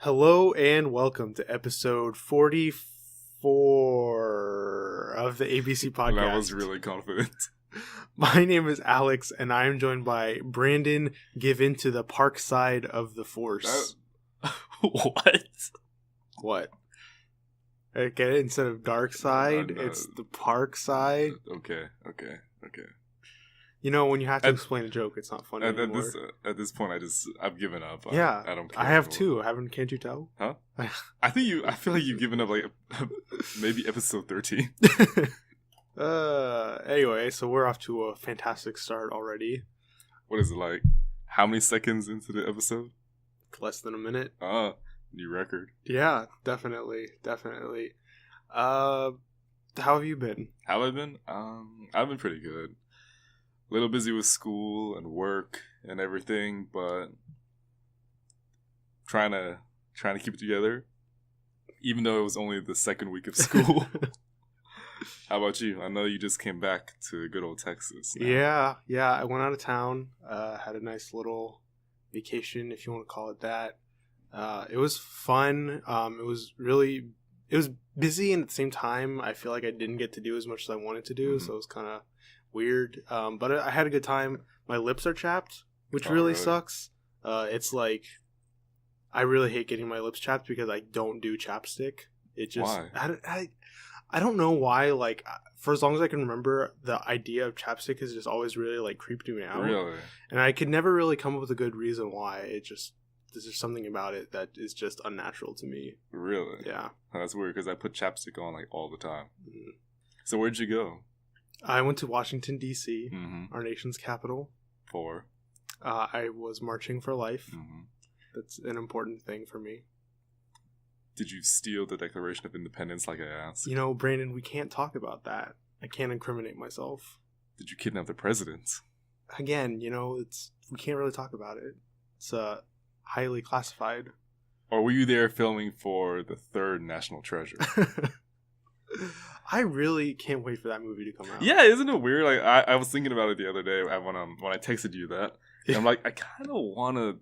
Hello and welcome to episode 44 of the ABC podcast. That was really confident. My name is Alex and I am joined by Brandon, give in to the park side of the force. What? What? Okay, instead of dark side, it's the park side. Okay. You know, when you have to explain a joke, it's not funny anymore. At this point, I've given up. I don't care. I have too. Can't you tell? Huh? I feel like you've given up like maybe episode 13. Anyway, so we're off to a fantastic start already. What is it like? How many seconds into the episode? Less than a minute. New record. Yeah, definitely. How have you been? How have I been? I've been pretty good. A little busy with school and work and everything, but trying to keep it together, even though it was only the second week of school. How about you? I know you just came back to good old Texas now. Yeah. I went out of town, had a nice little vacation, if you want to call it that. It was fun. It was busy, and at the same time, I feel like I didn't get to do as much as I wanted to do, so it was kind of weird. But I had a good time. My lips are chapped, which really sucks. It's like, I really hate getting my lips chapped because I don't do chapstick. It just, why? I don't know why. Like, for as long as I can remember, the idea of chapstick has just always really like creeped me out. Really? And I could never really come up with a good reason why. There's just something about it that is just unnatural to me. Really? Yeah. That's weird because I put chapstick on like all the time. Mm-hmm. So where'd you go? I went to Washington, D.C., mm-hmm. our nation's capital. For? I was marching for life. Mm-hmm. That's an important thing for me. Did you steal the Declaration of Independence like I asked? You know, Brandon, we can't talk about that. I can't incriminate myself. Did you kidnap the president? Again, you know, we can't really talk about it. It's highly classified. Or were you there filming for the third National Treasure? I really can't wait for that movie to come out. Yeah, isn't it weird? Like I was thinking about it the other day when I texted you that. And I'm like, I kind of want to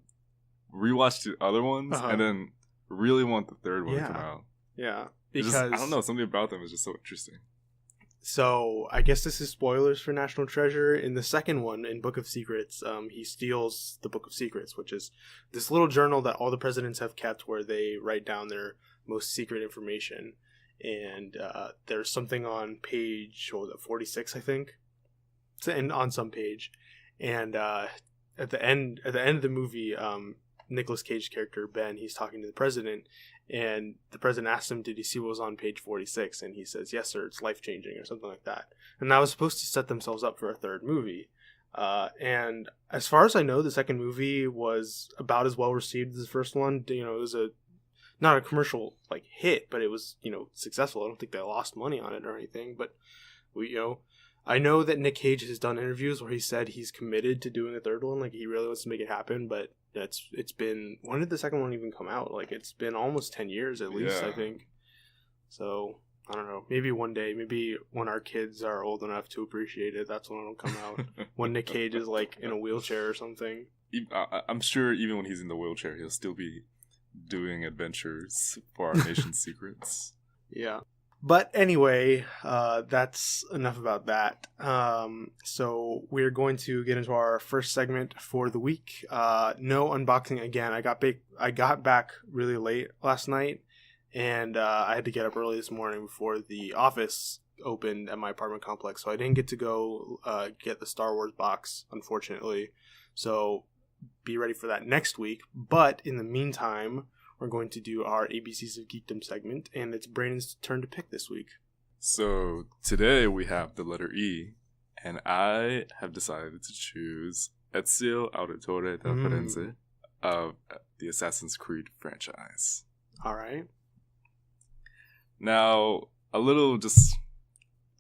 rewatch the other ones and then really want the third one to come out. Yeah, because I don't know, something about them is just so interesting. So I guess this is spoilers for National Treasure. In the second one, in Book of Secrets, he steals the Book of Secrets, which is this little journal that all the presidents have kept where they write down their most secret information. And there's something on page 46, I think. It's on some page, and at the end of the movie, Nicolas Cage's character Ben, he's talking to the president, and the president asks him, "Did you see what was on page 46?" And he says, "Yes, sir. It's life changing," or something like that. And that was supposed to set themselves up for a third movie. And as far as I know, the second movie was about as well received as the first one. You know, it was not a commercial like hit, but it was, you know, successful. I don't think they lost money on it or anything, but I know that Nick Cage has done interviews where he said he's committed to doing a third one. Like, he really wants to make it happen, but it's been, when did the second one even come out? Like, it's been almost 10 years at least, I think. So, I don't know. Maybe one day, maybe when our kids are old enough to appreciate it, that's when it'll come out. When Nick Cage is like in a wheelchair or something. I'm sure even when he's in the wheelchair, he'll still be doing adventures for our nation's secrets. Yeah. But anyway, that's enough about that. So we're going to get into our first segment for the week. No unboxing again. I got back really late last night, and I had to get up early this morning before the office opened at my apartment complex. So I didn't get to go get the Star Wars box, unfortunately. So be ready for that next week. But in the meantime, we're going to do our ABCs of Geekdom segment, and it's Brandon's turn to pick this week. So today we have the letter E, and I have decided to choose Ezio Auditore da Firenze of the Assassin's Creed franchise. All right. Now, a little just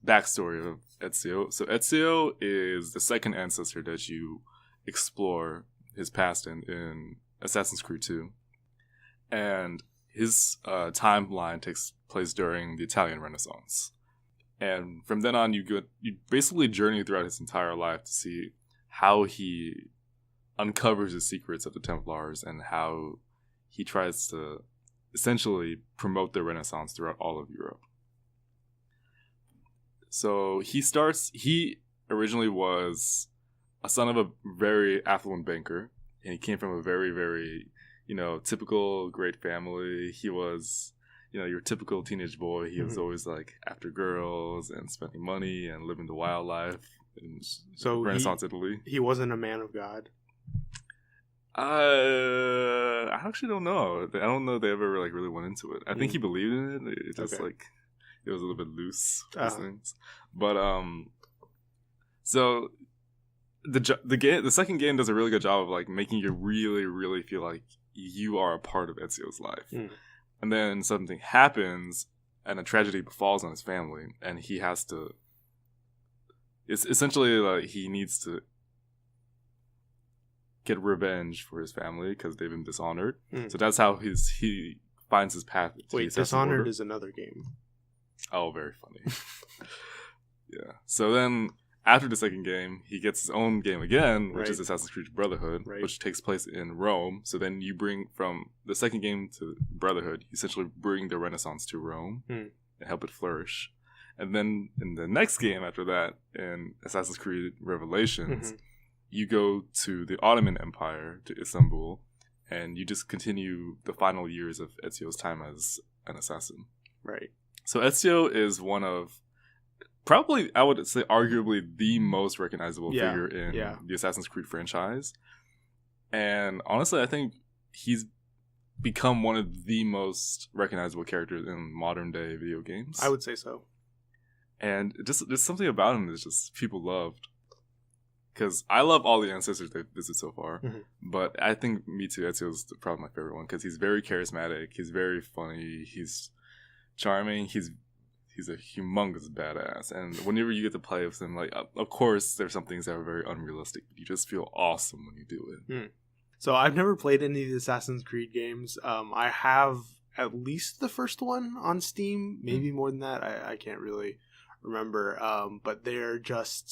backstory of Ezio. So Ezio is the second ancestor that you explore his past in Assassin's Creed 2. And his timeline takes place during the Italian Renaissance. And from then on, you basically journey throughout his entire life to see how he uncovers the secrets of the Templars and how he tries to essentially promote the Renaissance throughout all of Europe. So he originally was a son of a very affluent banker, and he came from a very, very, typical great family. He was, your typical teenage boy. He was always like after girls and spending money and living the wild life in Renaissance Italy. He wasn't a man of God. I actually don't know. I don't know if they ever really went into it. I think he believed in it. It just it was a little bit loose. Things. But so the second game does a really good job of like making you really, really feel like you are a part of Ezio's life. And then something happens and a tragedy befalls on his family, and he has to. It's essentially like he needs to get revenge for his family because they've been dishonored. So that's how he finds his path. Wait, Dishonored is another game. Oh, very funny. Yeah. So then after the second game, he gets his own game again, which is Assassin's Creed Brotherhood, which takes place in Rome. So then you bring from the second game to Brotherhood, you essentially bring the Renaissance to Rome and help it flourish. And then in the next game after that, in Assassin's Creed Revelations, you go to the Ottoman Empire, to Istanbul, and you just continue the final years of Ezio's time as an assassin. Right. So Ezio is one of, probably, I would say, arguably the most recognizable figure in the Assassin's Creed franchise. And honestly, I think he's become one of the most recognizable characters in modern day video games. I would say so. And there's something about him that just people loved. Because I love all the ancestors they've visited so far. But I think Me Too, Ezio's probably my favorite one. Because he's very charismatic. He's very funny. He's charming. He's a humongous badass. And whenever you get to play with him, like, of course, there's some things that are very unrealistic. But you just feel awesome when you do it. So I've never played any of the Assassin's Creed games. I have at least the first one on Steam. Maybe more than that. I can't really remember. But they're just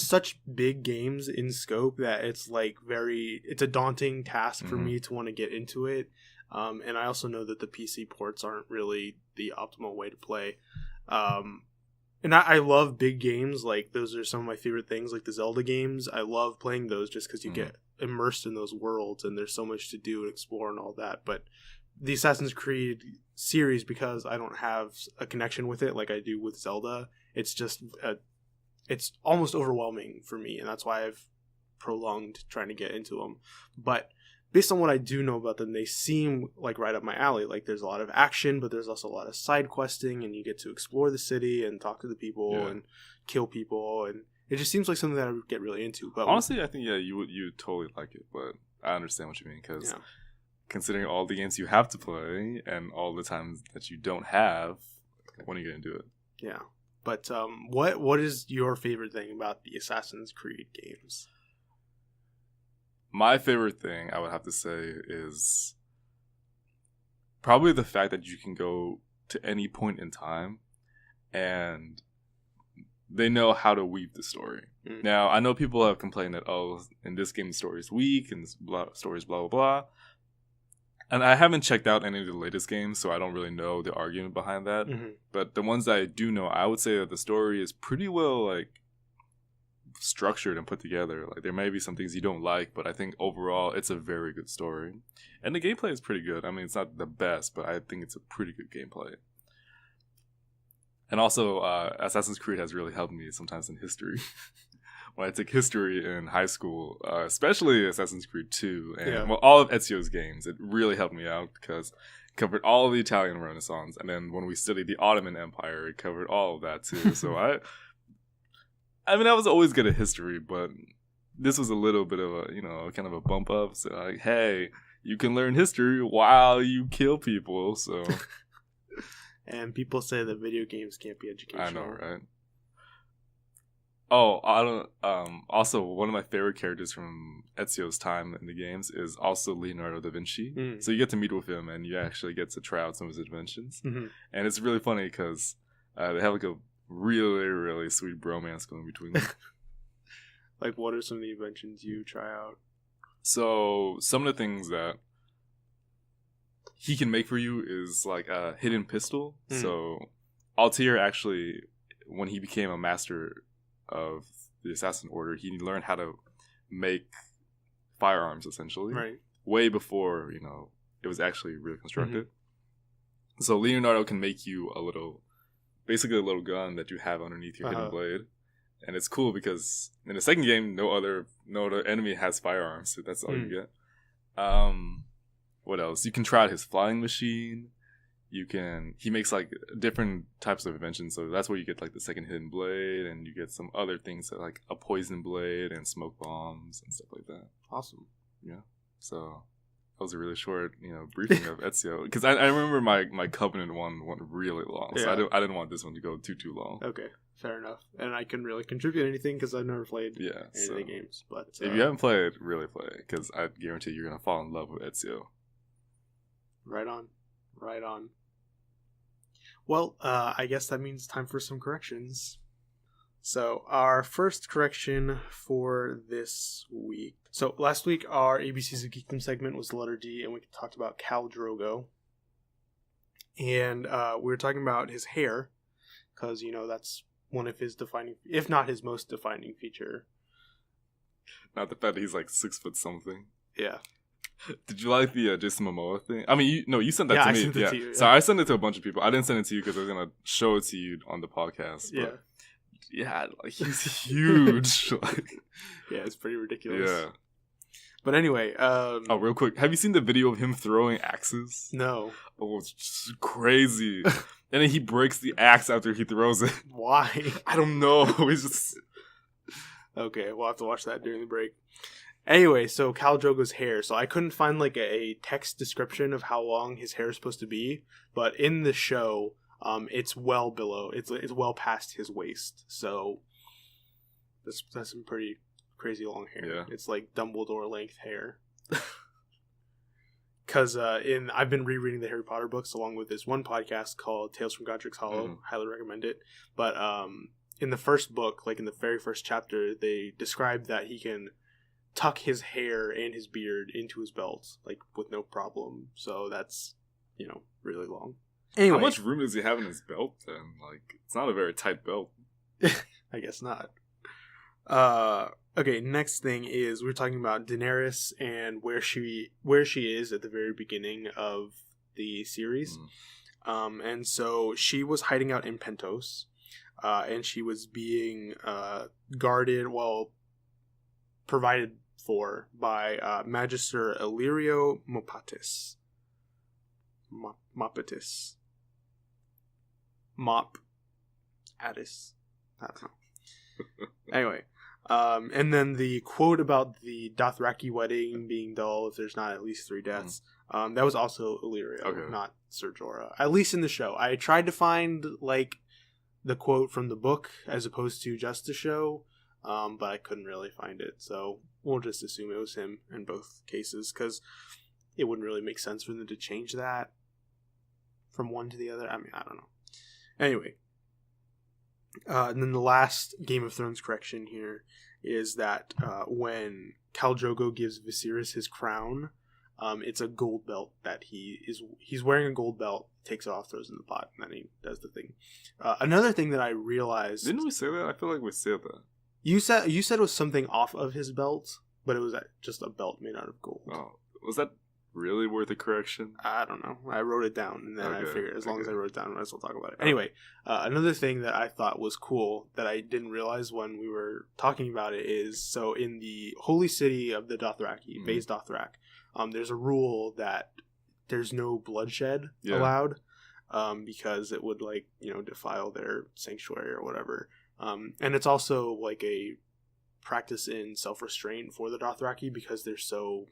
such big games in scope that it's a daunting task for me to want to get into it. And I also know that the PC ports aren't really the optimal way to play. And I love big games. Like, those are some of my favorite things, like the Zelda games. I love playing those just because you get immersed in those worlds and there's so much to do and explore and all that. But the Assassin's Creed series, because I don't have a connection with it like I do with Zelda, it's just it's almost overwhelming for me, and that's why I've prolonged trying to get into them. But based on what I do know about them, they seem like right up my alley. Like, there's a lot of action, but there's also a lot of side questing, and you get to explore the city and talk to the people and kill people, and it just seems like something that I would get really into. But honestly, I think you would totally like it. But I understand what you mean, because considering all the games you have to play and all the times that you don't have, when are you going to do it? Yeah. But what is your favorite thing about the Assassin's Creed games? My favorite thing, I would have to say, is probably the fact that you can go to any point in time and they know how to weave the story. Now, I know people have complained that, in this game the story is weak and this story is blah, blah, blah. And I haven't checked out any of the latest games, so I don't really know the argument behind that. But the ones that I do know, I would say that the story is pretty well, structured and put together. Like, there may be some things you don't like, but I think overall it's a very good story. And the gameplay is pretty good. I mean, it's not the best, but I think it's a pretty good gameplay. And also, Assassin's Creed has really helped me sometimes in history. When I took history in high school, especially Assassin's Creed 2 and all of Ezio's games, it really helped me out because it covered all of the Italian Renaissance. And then when we studied the Ottoman Empire, it covered all of that too. So I was always good at history, but this was a little bit of a, kind of a bump up. So like, hey, you can learn history while you kill people. So, and people say that video games can't be educational. I know, right? Oh, I don't. Also, one of my favorite characters from Ezio's time in the games is also Leonardo da Vinci. So you get to meet with him, and you actually get to try out some of his inventions. And it's really funny because they have a really, really sweet bromance going between them. Like, what are some of the inventions you try out? So some of the things that he can make for you is like a hidden pistol. So Altair actually, when he became a master of the Assassin Order, he learned how to make firearms essentially, right? Way before it was actually really constructed. So Leonardo can make you basically a little gun that you have underneath your hidden blade, and it's cool because in the second game, no other enemy has firearms, so that's all you get. What else? You can try out his flying machine. He makes like different types of inventions, so that's where you get like the second hidden blade, and you get some other things like a poison blade and smoke bombs and stuff like that. Awesome. Yeah. So that was a really short, briefing of Ezio, because I remember my Covenant one went really long, so I didn't want this one to go too long. Okay, fair enough. And I couldn't really contribute anything because I've never played any of the games. But if you haven't played, really play it, because I guarantee you're gonna fall in love with Ezio. Right on. Well, I guess that means time for some corrections. So, our first correction for this week. So, last week, our ABCs of Geekdom segment was the letter D, and we talked about Khal Drogo. And we were talking about his hair, because, that's one of his defining, if not his most defining feature. Not the fact that he's like 6 foot something. Yeah. Did you like the Jason Momoa thing? I mean, you sent that to me. I sent it to you. So I sent it to a bunch of people. I didn't send it to you because I was going to show it to you on the podcast. But yeah, like he's huge. Yeah, it's pretty ridiculous. Yeah. But anyway. Real quick. Have you seen the video of him throwing axes? No. Oh, it's just crazy. And then he breaks the axe after he throws it. Why? I don't know. He's just... Okay, we'll have to watch that during the break. Anyway, so Khal Drogo's hair. So I couldn't find like a text description of how long his hair is supposed to be, but in the show, it's well below. It's well past his waist. So that's some pretty crazy long hair. Yeah. It's like Dumbledore length hair. Because I've been rereading the Harry Potter books along with this one podcast called Tales from Godric's Hollow. Highly recommend it. But in the first book, like in the very first chapter, they describe that he can tuck his hair and his beard into his belt, like, with no problem. So that's, really long. Anyway. How much room does he have in his belt then? Like, it's not a very tight belt. I guess not. Okay, next thing is we're talking about Daenerys and where she is at the very beginning of the series. And so she was hiding out in Pentos, and she was being guarded, provided for by Magister Illyrio Mopatis. Mopatis. Addis. I don't know. Anyway, and then the quote about the Dothraki wedding being dull if there's not at least 3 deaths, that was also Illyrio, not Ser Jorah. At least in the show. I tried to find, like, the quote from the book as opposed to just the show, but I couldn't really find it, so we'll just assume it was him in both cases, because it wouldn't really make sense for them to change that from one to the other. I mean, I don't know. Anyway, and then the last Game of Thrones correction here is that when Khal Drogo gives Viserys his crown, it's a gold belt that he's wearing a gold belt, takes it off, throws it in the pot, and then he does the thing. Another thing that I realized... Didn't we say that? I feel like we said that. You said it was something off of his belt, but it was just a belt made out of gold. Oh, was that really worth a correction? I don't know. I wrote it down, and then I figured as long as I wrote it down, I might as well talk about it. Anyway, another thing that I thought was cool that I didn't realize when we were talking about it is, so in the holy city of the Dothraki, Base Dothrak, there's a rule that there's no bloodshed allowed, because it would, like, defile their sanctuary or whatever. And it's also like a practice in self-restraint for the Dothraki because they're so,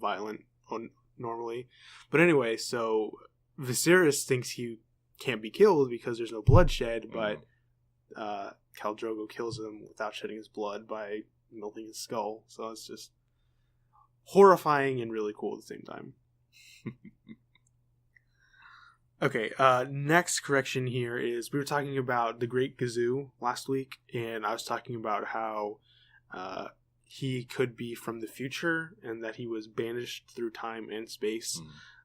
violent normally. But anyway, so Viserys thinks he can't be killed because there's no bloodshed, but Khal Drogo kills him without shedding his blood by melting his skull. So it's just horrifying and really cool at the same time. Okay, next correction here is we were talking about the Great Gazoo last week, and I was talking about how he could be from the future and that he was banished through time and space.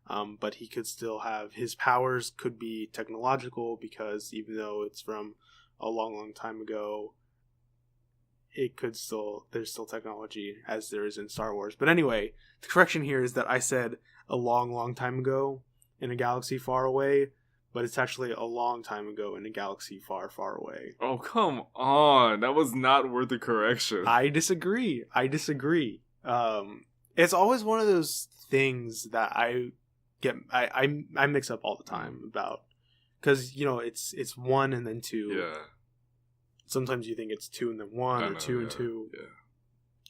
But he could still have his powers could be technological because even though it's from a long time ago, there's still technology as there is in Star Wars. But anyway, the correction here is that I said a long time ago in a galaxy far away, but it's actually a long time ago in a galaxy far away. Oh, come on. That was not worth the correction. I disagree. It's always one of those things that I mix up all the time about, because it's 1 and then 2. Yeah. Sometimes you think it's 2 and then 1 or 2 and 2. Yeah.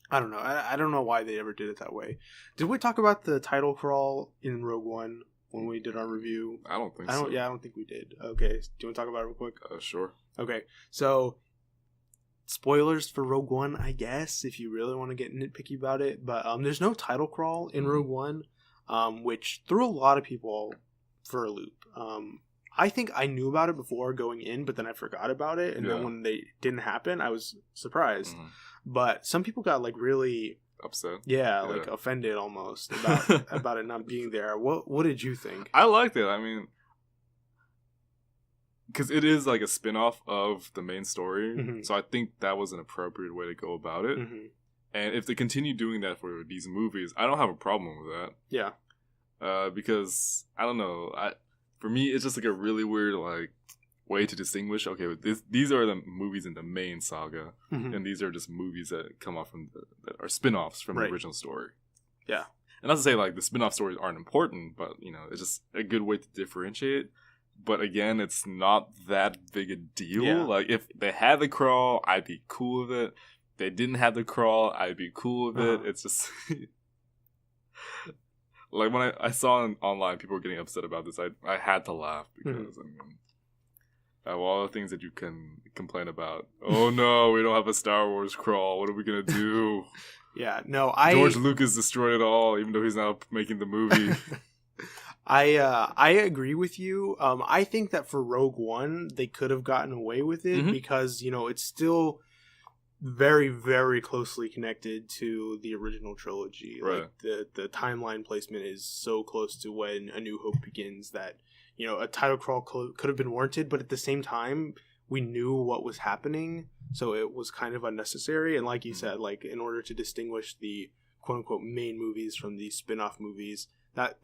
I don't know. I don't know why they ever did it that way. Did we talk about the title crawl in Rogue One when we did our review? I don't think so. Yeah, I don't think we did. Okay. Do you want to talk about it real quick? Sure. Okay. So, spoilers for Rogue One, I guess, if you really want to get nitpicky about it. But there's no title crawl in Rogue One, which threw a lot of people for a loop. I think I knew about it before going in, but then I forgot about it. And then when they didn't happen, I was surprised. Mm-hmm. But some people got really upset. Yeah, offended almost about it not being there. What did you think? I liked it. I mean, because it is a spin-off of the main story. Mm-hmm. So I think that was an appropriate way to go about it. Mm-hmm. And if they continue doing that for these movies, I don't have a problem with that. Yeah. Because, I don't know, for me, it's just a really weird way to distinguish. Okay, these are the movies in the main saga, mm-hmm. and these are just movies that come off from that are spin-offs from the original story. Yeah. And not to say the spin-off stories aren't important, but it's just a good way to differentiate. But again, it's not that big a deal. Yeah. If they had the crawl, I'd be cool with it. They didn't have the crawl, I'd be cool with it. It's just when I saw online people were getting upset about this, I had to laugh because of all the things that you can complain about. Oh no, we don't have a Star Wars crawl. What are we gonna do? Yeah, no, George Lucas destroyed it all, even though he's now making the movie. I agree with you. I think that for Rogue One, they could have gotten away with it mm-hmm. because it's still very, very closely connected to the original trilogy. Right. The timeline placement is so close to when A New Hope begins that a title crawl could have been warranted, but at the same time, we knew what was happening, so it was kind of unnecessary. And like you said, in order to distinguish the quote unquote main movies from the spin-off movies, that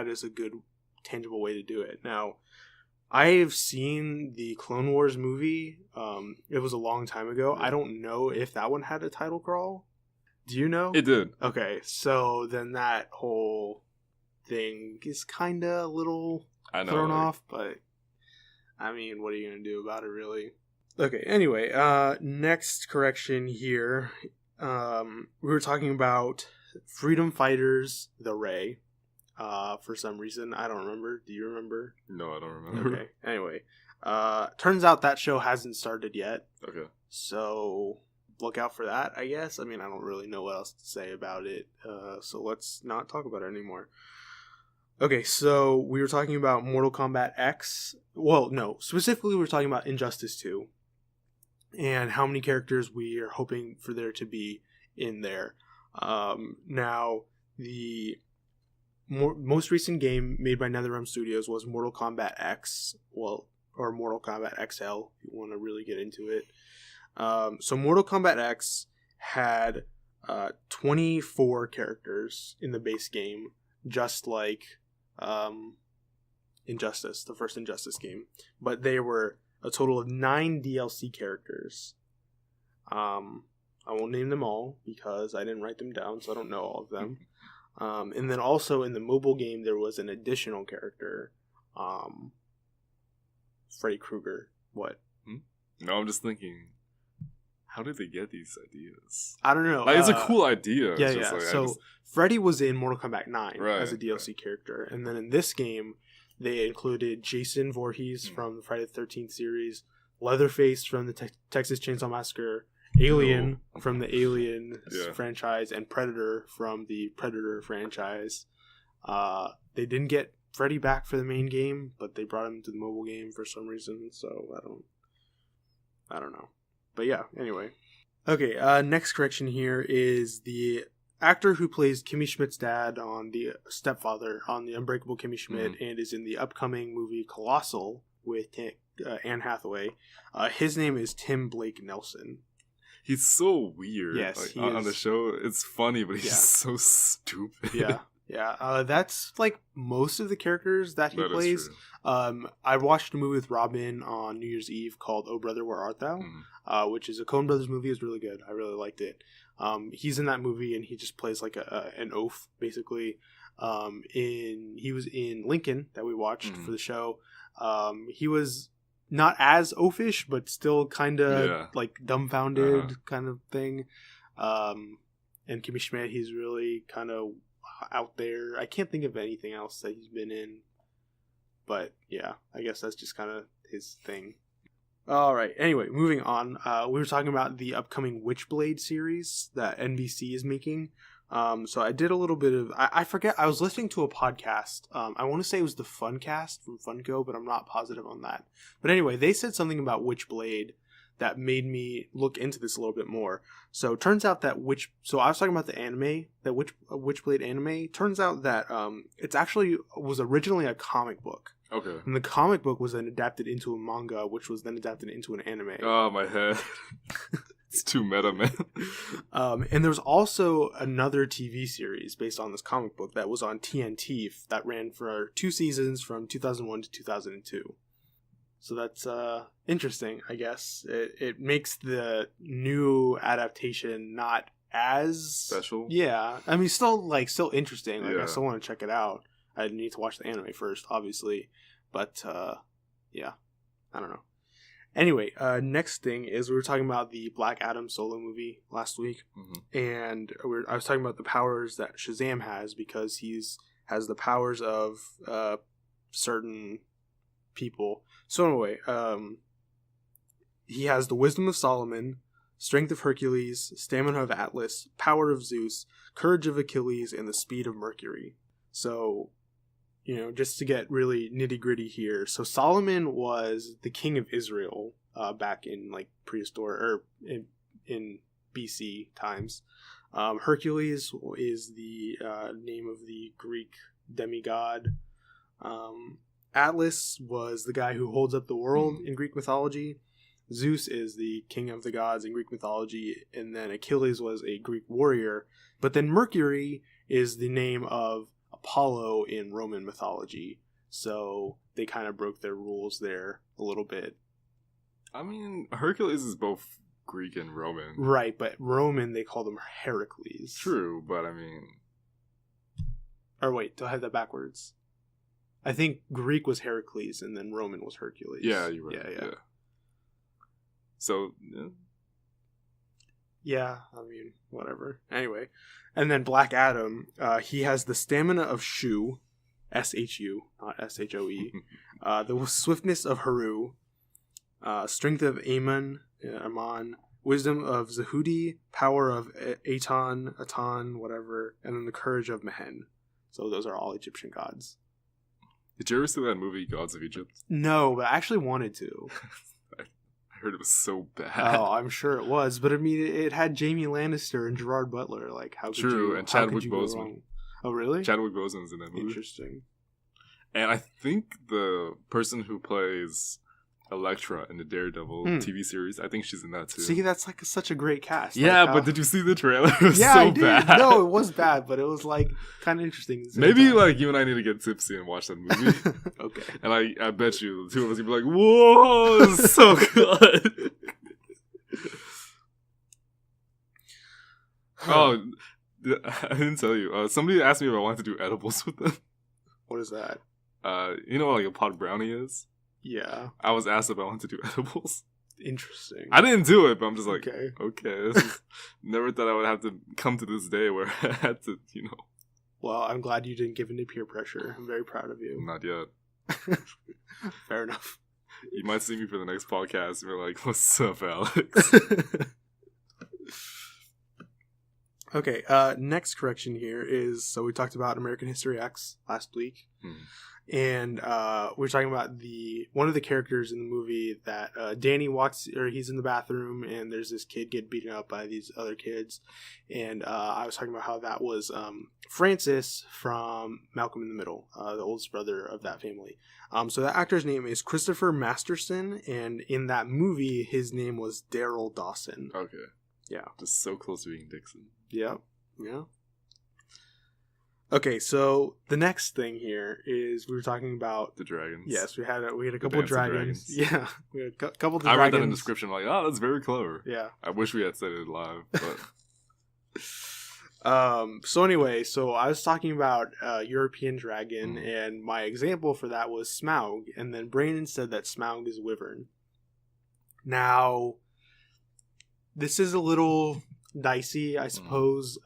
is a good tangible way to do it. Now, I've seen the Clone Wars movie. It was a long time ago. I don't know if that one had a title crawl. Do you know? It did. Okay, so then that whole thing is kind of a little thrown off, but I mean, what are you going to do about it, really? Okay, anyway, next correction here. We were talking about Freedom Fighters, the Ray. For some reason, I don't remember. Do you remember? No, I don't remember. Okay. Anyway, turns out that show hasn't started yet. Okay. So look out for that, I guess. I mean, I don't really know what else to say about it. So let's not talk about it anymore. Okay, so we were talking about Mortal Kombat X. Well, no, specifically we were talking about Injustice 2 and how many characters we are hoping for there to be in there. Now, the most recent game made by NetherRealm Studios was Mortal Kombat X, or Mortal Kombat XL, if you want to really get into it. So Mortal Kombat X had 24 characters in the base game, just like Injustice, the first Injustice game. But they were a total of 9 DLC characters. I won't name them all because I didn't write them down, so I don't know all of them. And then also in the mobile game, there was an additional character, Freddy Krueger. What? No, I'm just thinking, how did they get these ideas? I don't know. It's a cool idea. Yeah, yeah. So Freddy was in Mortal Kombat 9 right, as a DLC character. And then in this game, they included Jason Voorhees from the Friday the 13th series, Leatherface from the Texas Chainsaw Massacre, Alien from the Alien franchise, and Predator from the Predator franchise. They didn't get Freddy back for the main game, but they brought him to the mobile game for some reason, so I don't know. But yeah, anyway. Okay, next correction here is the actor who plays Kimmy Schmidt's dad on The Stepfather on The Unbreakable Kimmy Schmidt and is in the upcoming movie Colossal with Anne Hathaway. His name is Tim Blake Nelson. He's so weird. Yes, on the show. It's funny, but he's so stupid. Yeah. That's like most of the characters that he plays. I watched a movie with Robin on New Year's Eve called Oh Brother, Where Art Thou? Which is a Coen Brothers movie. It's really good. I really liked it. He's in that movie and he just plays like an oaf, basically. He was in Lincoln that we watched for the show. He was not as oafish, but still kind of like dumbfounded kind of thing. And Kimmy Schmidt, he's really kind of out there. I can't think of anything else that he's been in, but yeah, I guess that's just kind of his thing. All right. Anyway, moving on. We were talking about the upcoming Witchblade series that NBC is making. So I did a little bit of... I forget. I was listening to a podcast. I want to say it was the Funcast from Funko, but I'm not positive on that. But anyway, they said something about Witchblade that made me look into this a little bit more. So it turns out that So I was talking about the anime, that Witchblade anime. Turns out that it's actually was originally a comic book. Okay. And the comic book was then adapted into a manga, which was then adapted into an anime. Oh, my head. It's too meta, man. And there's also another TV series based on this comic book that was on TNT that ran for 2 seasons from 2001 to 2002. So that's interesting, I guess. It makes the new adaptation not as special. Yeah. I mean, still interesting. Like I still want to check it out. I need to watch the anime first, obviously. But, yeah. I don't know. Anyway, next thing is we were talking about the Black Adam solo movie last week. And I was talking about the powers that Shazam has because has the powers of certain people. So anyway, he has the wisdom of Solomon, strength of Hercules, stamina of Atlas, power of Zeus, courage of Achilles, and the speed of Mercury. So... just to get really nitty gritty here. So Solomon was the king of Israel back in like prehistoric or in BC times. Hercules is the name of the Greek demigod. Atlas was the guy who holds up the world in Greek mythology. Zeus is the king of the gods in Greek mythology. And then Achilles was a Greek warrior. But then Mercury is the name of Apollo in Roman mythology, so they kind of broke their rules there a little bit. I mean, Hercules is both Greek and Roman. Right, but Roman, they call them Heracles. True, but I mean... Or wait, do I have that backwards? I think Greek was Heracles and then Roman was Hercules. Yeah, you're right. Yeah. So, yeah, I mean, whatever. Anyway, and then Black Adam, he has the stamina of Shu, S-H-U, not S-H-O-E, the swiftness of Haru, strength of Ammon, wisdom of Zehudi, power of Atan, whatever, and then the courage of Mehen. So those are all Egyptian gods. Did you ever see that movie, Gods of Egypt? No, but I actually wanted to. I heard it was so bad. Oh, I'm sure it was. But I mean, it had Jamie Lannister and Gerard Butler. Like, how could you... and Chadwick Boseman. Oh, really? Chadwick Boseman's in that movie. Interesting. And I think the person who plays Elektra in the Daredevil TV series, I think she's in that too. See, that's like such a great cast. Yeah, like, but did you see the trailer? It was so I did. bad. No, it was bad, but it was like kind of interesting. Maybe like you and I need to get tipsy and watch that movie. Okay. And I bet you the two of us would be like, whoa, it's so good. Oh, I didn't tell you. Somebody asked me if I wanted to do edibles with them. What is that? You know what like a pot brownie is? Yeah. I was asked if I wanted to do edibles. Interesting. I didn't do it, but I'm just like, okay. Never thought I would have to come to this day where I had to, Well, I'm glad you didn't give in to peer pressure. I'm very proud of you. Not yet. Fair enough. You might see me for the next podcast and you're like, what's up, Alex? Okay, next correction here is, so we talked about American History X last week. And we're talking about one of the characters in the movie that Danny he's in the bathroom, and there's this kid get beaten up by these other kids. And I was talking about how that was Francis from Malcolm in the Middle, the oldest brother of that family. So that actor's name is Christopher Masterson, and in that movie, his name was Daryl Dawson. Okay. Yeah. Just so close to being Dixon. Yeah. Yeah. Okay, so the next thing here is we were talking about the dragons. Yes, we had a couple of dragons. Yeah, we had a couple of I dragons. read that in the description. Like, oh, that's very clever. Yeah. I wish we had said it live, but. So anyway, I was talking about European dragon, and my example for that was Smaug, and then Brandon said that Smaug is wyvern. Now, this is a little dicey, I suppose.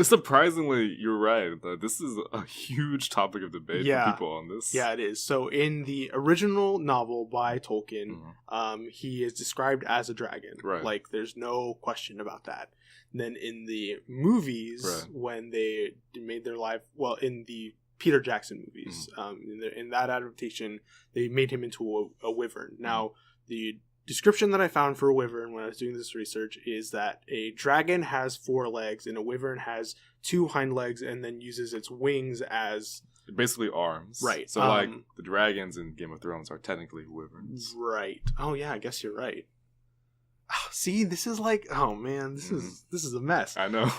Surprisingly, you're right. This is a huge topic of debate for people on this. Yeah, it is. So in the original novel by Tolkien, he is described as a dragon. Right. Like, there's no question about that. And then in the movies, when they made their in the Peter Jackson movies, in that adaptation, they made him into a wyvern. Now, the description that I found for a wyvern when I was doing this research is that a dragon has 4 legs and a wyvern has 2 hind legs and then uses its wings as basically arms. Right. So the dragons in Game of Thrones are technically wyverns. Right. Oh yeah, I guess you're right. See, this is like, oh man, this is a mess. I know.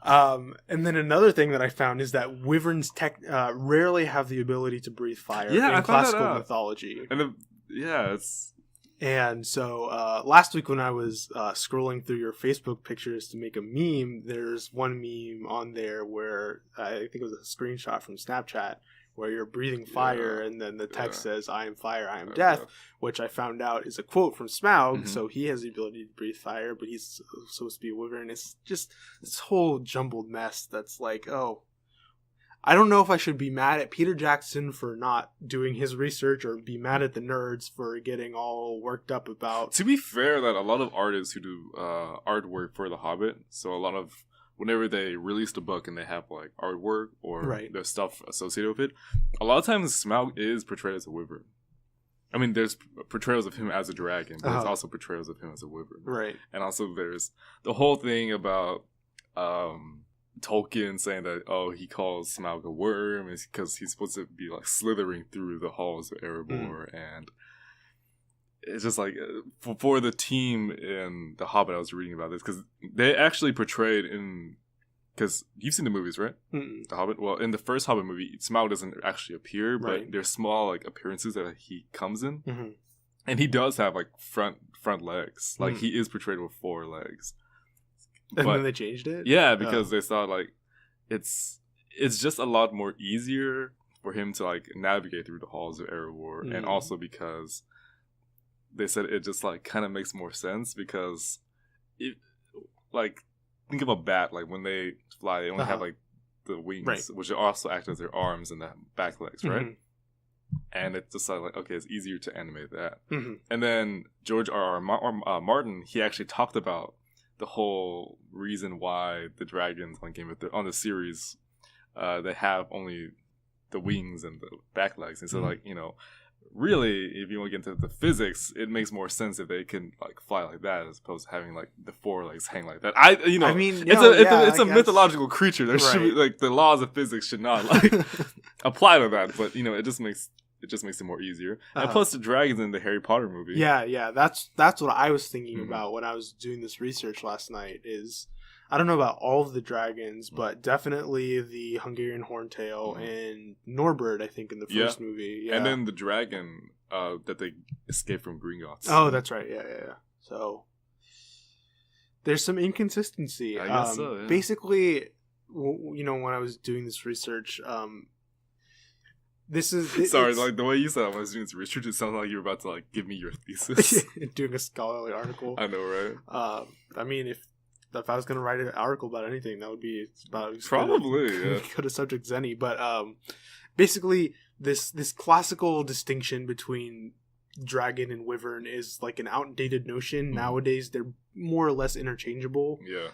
And then another thing that I found is that wyverns rarely have the ability to breathe fire in classical mythology. And it's. And so last week when I was scrolling through your Facebook pictures to make a meme, there's one meme on there where I think it was a screenshot from Snapchat where you're breathing fire and then the text says, "I am fire, I am death," which I found out is a quote from Smaug. So he has the ability to breathe fire, but he's supposed to be a wyvern. It's just this whole jumbled mess that's like, oh, I don't know if I should be mad at Peter Jackson for not doing his research or be mad at the nerds for getting all worked up about. To be fair, that a lot of artists who do artwork for The Hobbit, so a lot of whenever they release the book and they have like artwork or the stuff associated with it, a lot of times Smaug is portrayed as a wyvern. I mean, there's portrayals of him as a dragon, but there's also portrayals of him as a wyvern. Right. And also there's the whole thing about Tolkien saying that, he calls Smaug a worm is because he's supposed to be like slithering through the halls of Erebor, and it's just like for the team in The Hobbit, I was reading about this because they actually portrayed because you've seen the movies, right? The Hobbit. Well, in the first Hobbit movie, Smaug doesn't actually appear, but there's small like appearances that he comes in, and he does have like front legs. Like he is portrayed with 4 legs. And then they changed it? Yeah, because they thought like it's just a lot more easier for him to like navigate through the halls of Erebor, and also because they said it just like kind of makes more sense because it like think of a bat, like when they fly they only have like the wings, which also act as their arms and the back legs, right? And it's just like, okay, it's easier to animate that. And then George R.R. Martin, he actually talked about the whole reason why the dragons on the series, they have only the wings and the back legs. And so, like, really, if you want to get into the physics, it makes more sense if they can like fly like that as opposed to having like the 4 legs hang like that. It's a mythological creature. There should be like the laws of physics should not like apply to that. But it just makes it more easier. And plus the dragons in the Harry Potter movie. Yeah. That's what I was thinking about when I was doing this research last night is, I don't know about all of the dragons, but definitely the Hungarian Horntail and Norbert, I think, in the first movie. Yeah. And then the dragon that they escaped from Gringotts. Oh, that's right. Yeah. So there's some inconsistency. I guess so, yeah. Basically, when I was doing this research, sorry, like the way you said I was doing this research, it sounded like you were about to like give me your thesis. Doing a scholarly article. I know, right? I mean, if I was going to write an article about anything, that would be about probably go to subject any. But basically, this classical distinction between dragon and wyvern is like an outdated notion. Nowadays, they're more or less interchangeable. Yeah.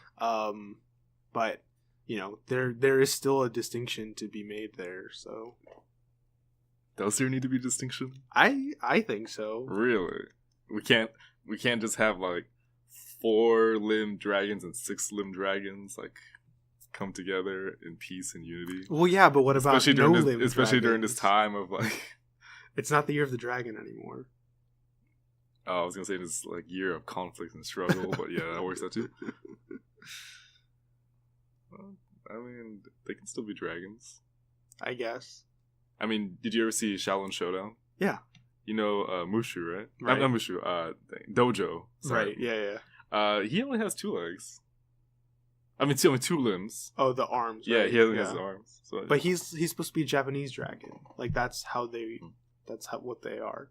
But there is still a distinction to be made there. So. Does there need to be distinction? I think so. Really? We can't just have like 4-limbed dragons and 6-limbed dragons like come together in peace and unity. Well, yeah, but what about especially no-limbed during this time of like it's not the year of the dragon anymore. Oh, I was gonna say this like year of conflict and struggle, but yeah, that works out too. Well, I mean, they can still be dragons, I guess. I mean, did you ever see Shaolin Showdown? Yeah. You know Mushu, right? Right. Not Mushu. Dojo. Sorry. Right. Yeah. He only has 2 legs. I mean, only 2 limbs. Oh, the arms. Yeah, right? he only has the arms. So. But he's supposed to be a Japanese dragon. Like that's what they are.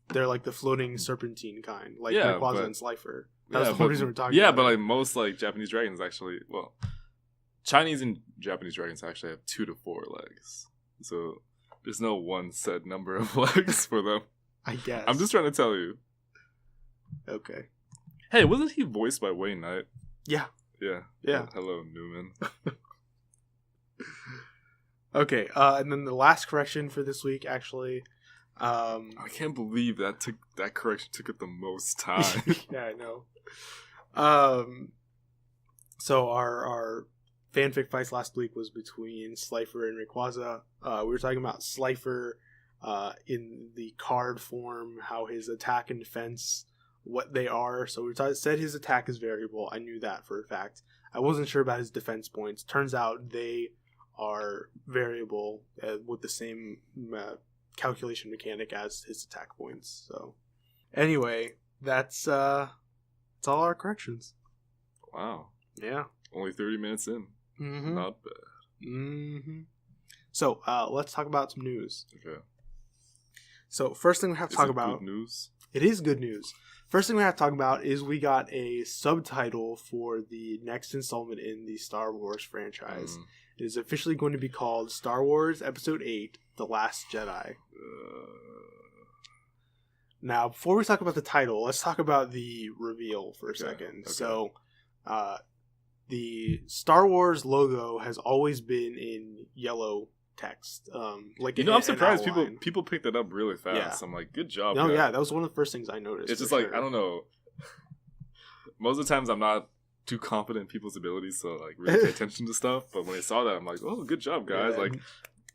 They're like the floating serpentine kind, like Rayquaza and Slipher. That's the whole reason we're talking. Yeah, about but like most like Japanese dragons actually, well, Chinese and Japanese dragons actually have 2 to 4 legs. So there's no one set number of legs for them. I guess. I'm just trying to tell you. Okay. Hey, wasn't he voiced by Wayne Knight? Yeah. Yeah. Yeah. Hello, Newman. Okay, and then the last correction for this week, actually. I can't believe that correction took it the most time. Yeah, I know. So our fanfic fights last week was between Slipher and Rayquaza. We were talking about Slipher in the card form, how his attack and defense, what they are. So said his attack is variable. I knew that for a fact. I wasn't sure about his defense points. Turns out they are variable with the same calculation mechanic as his attack points. So anyway, that's all our corrections. Wow. Yeah. Only 30 minutes in. Mm-hmm. Not bad. Mm-hmm. So let's talk about some news. Okay. So first thing we have to talk about. Good news? It is good news. First thing we have to talk about is we got a subtitle for the next installment in the Star Wars franchise. It is officially going to be called Star Wars Episode VIII, The Last Jedi. Now, before we talk about the title, let's talk about the reveal for a second. Okay. So, the Star Wars logo has always been in yellow text. Like I'm surprised people picked it up really fast. Yeah. I'm like, good job. No, yeah, that was one of the first things I noticed. It's just like, I don't know. Most of the times I'm not too confident in people's abilities to like really pay attention to stuff, but when I saw that, I'm like, oh, good job, guys. Yeah, like,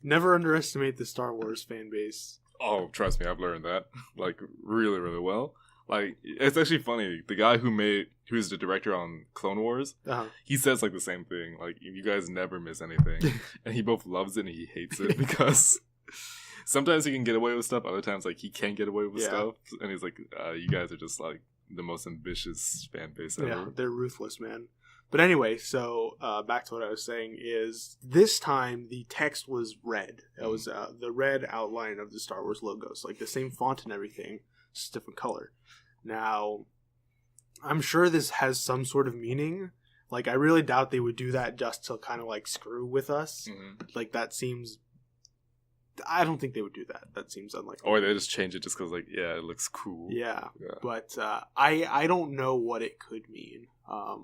never underestimate the Star Wars fan base. Oh, trust me, I've learned that like really, really well. Like, it's actually funny. The guy who's the director on Clone Wars, he says like the same thing. Like, you guys never miss anything, and he both loves it and he hates it because sometimes he can get away with stuff, other times like he can't get away with stuff, and he's like, you guys are just like the most ambitious fan base ever. Yeah, they're ruthless, man. But anyway, so back to what I was saying is this time the text was red. It was the red outline of the Star Wars logos, like the same font and everything, just different color. Now, I'm sure this has some sort of meaning. Like, I really doubt they would do that just to kind of like screw with us. Mm-hmm. Like, that seems... I don't think they would do that. That seems unlikely. Or they just change it just because, like, yeah, it looks cool. Yeah. But I don't know what it could mean. I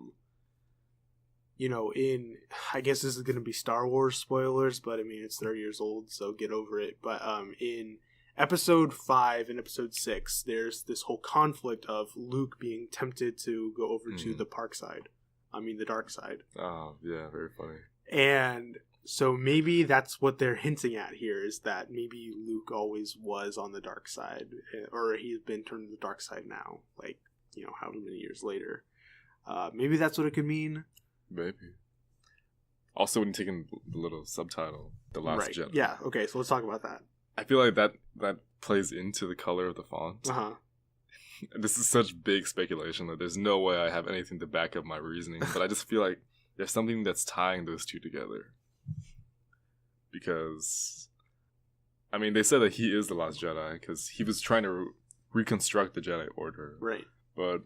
guess this is going to be Star Wars spoilers, but I mean, it's 30 years old, so get over it. But in Episode 5 and Episode 6, there's this whole conflict of Luke being tempted to go over to the dark side. Oh, yeah, very funny. And so maybe that's what they're hinting at here, is that maybe Luke always was on the dark side, or he's been turned to the dark side now, like, how many years later. Maybe that's what it could mean. Maybe. Also, when you take in the little subtitle, The Last Jedi. Yeah, okay, so let's talk about that. I feel like that plays into the color of the font. Uh-huh. This is such big speculation that there's no way I have anything to back up my reasoning, but I just feel like there's something that's tying those two together. Because, I mean, they said that he is the last Jedi because he was trying to reconstruct the Jedi Order. Right. But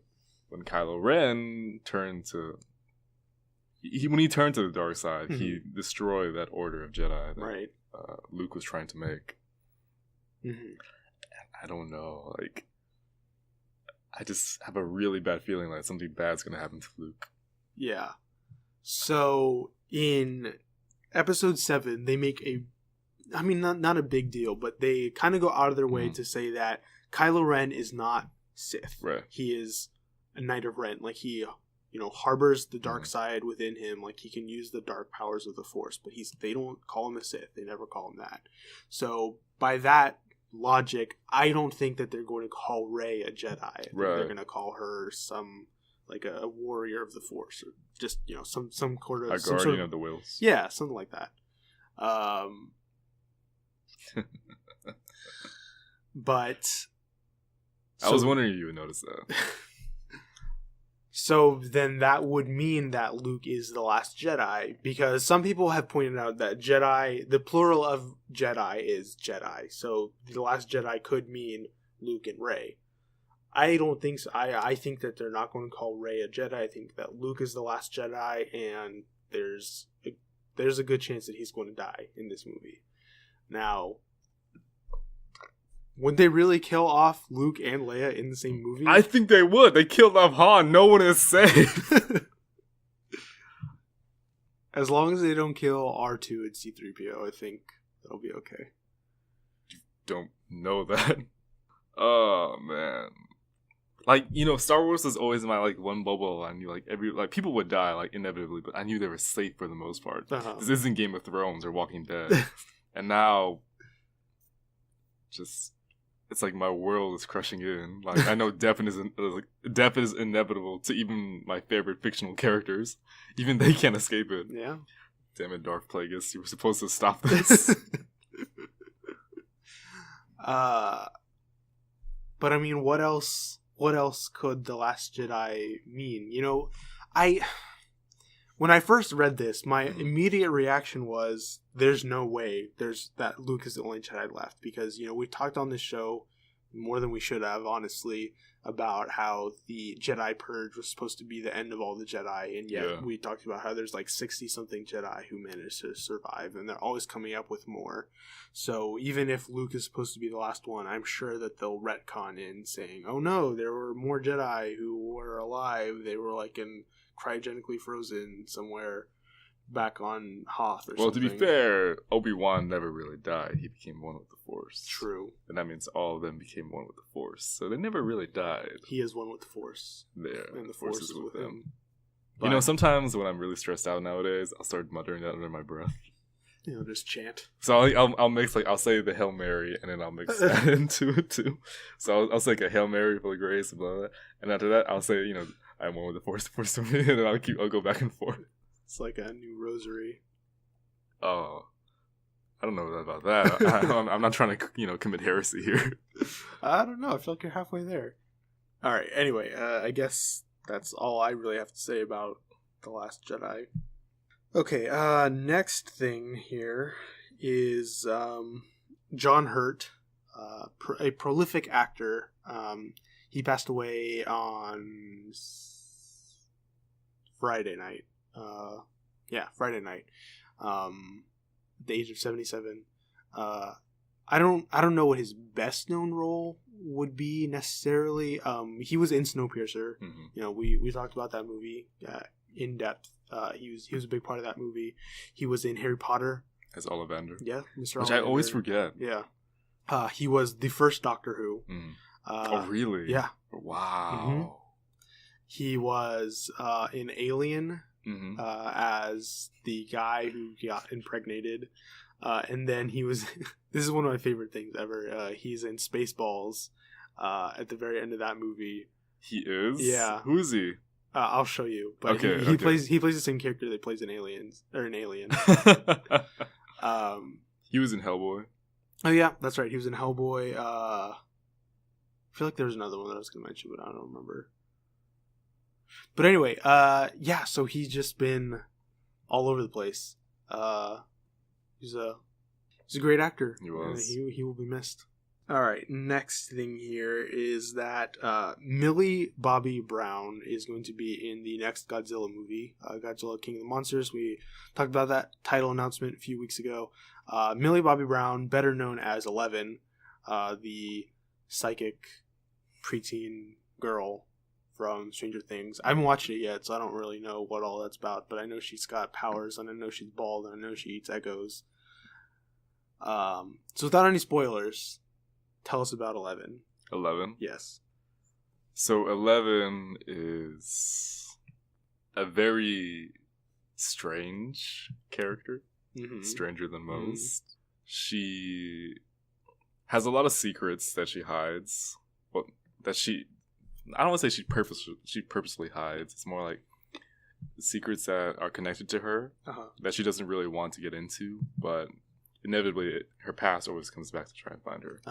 when Kylo Ren turned to... when he turned to the dark side, he destroyed that order of Jedi that Luke was trying to make. Mm-hmm. I don't know, like, I just have a really bad feeling like something bad's gonna happen to Luke. Yeah. So in Episode 7, they make a I mean, not a big deal, but they kind of go out of their way to say that Kylo Ren is not Sith. Right. He is a Knight of Ren. Like, he, harbors the dark side within him. Like, he can use the dark powers of the Force, but they don't call him a Sith. They never call him that. So, by that logic, I don't think that they're going to call Rey a Jedi. I think they're going to call her some, like, a warrior of the Force, or just, some sort of... A guardian of the Wills. Yeah, something like that. But... I was wondering if you would notice that. So then that would mean that Luke is the last Jedi, because some people have pointed out that Jedi, the plural of Jedi is Jedi. So the last Jedi could mean Luke and Rey. I don't think so. I think that they're not going to call Rey a Jedi. I think that Luke is the last Jedi, and there's a good chance that he's going to die in this movie. Now, would they really kill off Luke and Leia in the same movie? I think they would. They killed off Han. No one is safe. As long as they don't kill R2 and C-3PO, I think that'll be okay. You don't know that. Oh, man. Like, Star Wars was always my, like, one bubble. I knew, like, people would die, like, inevitably, but I knew they were safe for the most part. Uh-huh. This isn't Game of Thrones or Walking Dead. And now, just... It's like my world is crushing in. Like, I know death is inevitable to even my favorite fictional characters. Even they can't escape it. Yeah. Damn it, Darth Plagueis. You were supposed to stop this. But I mean, what else could The Last Jedi mean? When I first read this, my immediate reaction was, there's no way that Luke is the only Jedi left. Because, we talked on this show more than we should have, honestly, about how the Jedi Purge was supposed to be the end of all the Jedi. And yet we talked about how there's like 60-something Jedi who managed to survive. And they're always coming up with more. So even if Luke is supposed to be the last one, I'm sure that they'll retcon in saying, oh no, there were more Jedi who were alive. They were like cryogenically frozen somewhere back on Hoth or something. Well, to be fair, Obi-Wan never really died. He became one with the Force. True. And that means all of them became one with the Force. So they never really died. He is one with the Force. Yeah, and the Force is with him. But, sometimes when I'm really stressed out nowadays, I'll start muttering that under my breath. Just chant. So I'll mix, like, I'll say the Hail Mary, and then I'll mix that into it too. So I'll say like a Hail Mary full of grace, blah, blah, blah. And after that, I'll say, I'm one with the Force to me, and then I'll go back and forth. It's like a new rosary. Oh, I don't know about that. I'm not trying to, commit heresy here. I don't know. I feel like you're halfway there. All right. Anyway, I guess that's all I really have to say about The Last Jedi. Okay. Next thing here is John Hurt, a prolific actor. He passed away on Friday night. Friday night. The age of 77. I don't know what his best known role would be necessarily. He was in Snowpiercer. Mm-hmm. We talked about that movie in depth. He was a big part of that movie. He was in Harry Potter as Ollivander. Yeah, Mr. Which Ollivander. I always forget. Yeah. He was the first Doctor Who. Oh, really? Yeah. Wow. Mm-hmm. He was in Alien. Mm-hmm. As the guy who got impregnated, and then he was this is one of my favorite things ever. He's in Spaceballs at the very end of that movie. He is? Yeah. Who is he? I'll show you, but okay, he plays the same character that plays in Aliens, or in Alien. He was in Hellboy. Oh yeah, that's right, he was in Hellboy. I feel like there was another one that I was going to mention, but I don't remember. But anyway, so he's just been all over the place. He's a great actor. He was. He will be missed. All right, next thing here is that Millie Bobby Brown is going to be in the next Godzilla movie, Godzilla King of the Monsters. We talked about that title announcement a few weeks ago. Millie Bobby Brown, better known as 11, the psychic preteen girl from Stranger Things. I haven't watched it yet, so I don't really know what all that's about, but I know she's got powers, and I know she's bald, and I know she eats Eggos. So without any spoilers, tell us about 11. 11? Yes. So 11 is a very strange character. Mm-hmm. Stranger than most. Mm-hmm. She has a lot of secrets that she hides. Well, I don't want to say she purposely hides. It's more like secrets that are connected to her that she doesn't really want to get into, but inevitably her past always comes back to try and find her.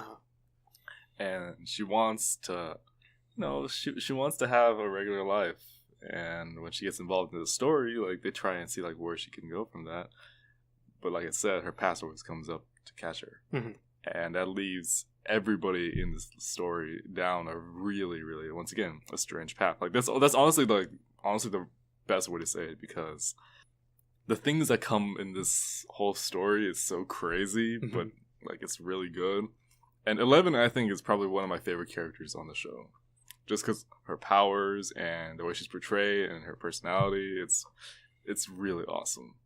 And she wants to, she wants to have a regular life. And when she gets involved in the story, like, they try and see like where she can go from that. But like I said, her past always comes up to catch her. Mm-hmm. And that leaves everybody in this story down a really, really, once again, a strange path. Like, that's honestly the best way to say it, because the things that come in this whole story is so crazy, mm-hmm. but like, it's really good. And 11, I think, is probably one of my favorite characters on the show, just because her powers and the way she's portrayed and her personality, it's really awesome.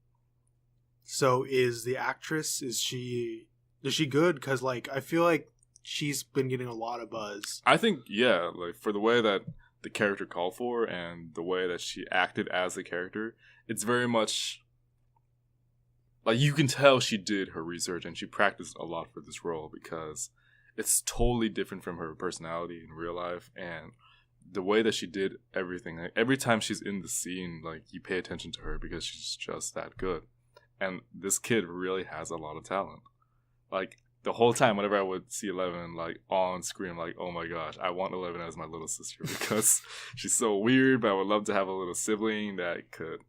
So is the actress, is she good? Because like, I feel like she's been getting a lot of buzz. I think, yeah, like, for the way that the character called for and the way that she acted as the character, it's very much like, you can tell she did her research and she practiced a lot for this role, because it's totally different from her personality in real life. And the way that she did everything, like, every time she's in the scene, like, you pay attention to her because she's just that good. And this kid really has a lot of talent. Like, the whole time, whenever I would see 11, like, on screen, I'm like, oh my gosh, I want 11 as my little sister, because she's so weird, but I would love to have a little sibling that could,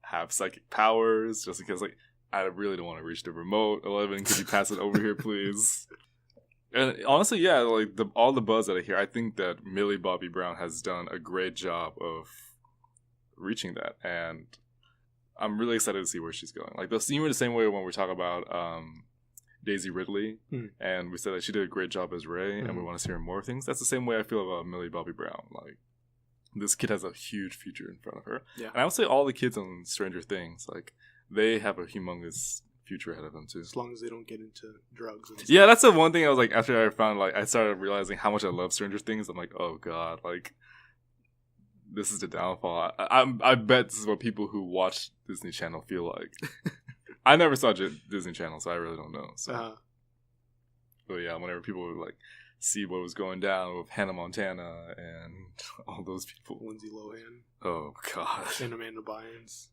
have psychic powers, just because, like, I really don't want to reach the remote. 11, could you pass it over here, please? And honestly, yeah, like, all the buzz that I hear, I think that Millie Bobby Brown has done a great job of reaching that, and I'm really excited to see where she's going. Like, the same way when we talk about Daisy Ridley, and we said that she did a great job as Rey, and we want to see her in more things. That's the same way I feel about Millie Bobby Brown. Like, this kid has a huge future in front of her. Yeah. And I would say all the kids on Stranger Things, like, they have a humongous future ahead of them too. As long as they don't get into drugs. And yeah, that's the one thing I was like, after I found, like, I started realizing how much I love Stranger Things. I'm like, oh god, like, this is the downfall. I bet this is what people who watch Disney Channel feel like. I never saw Disney Channel, so I really don't know. So, but yeah, whenever people would, like, see what was going down with Hannah Montana and all those people, Lindsay Lohan, oh god, and Amanda Bynes.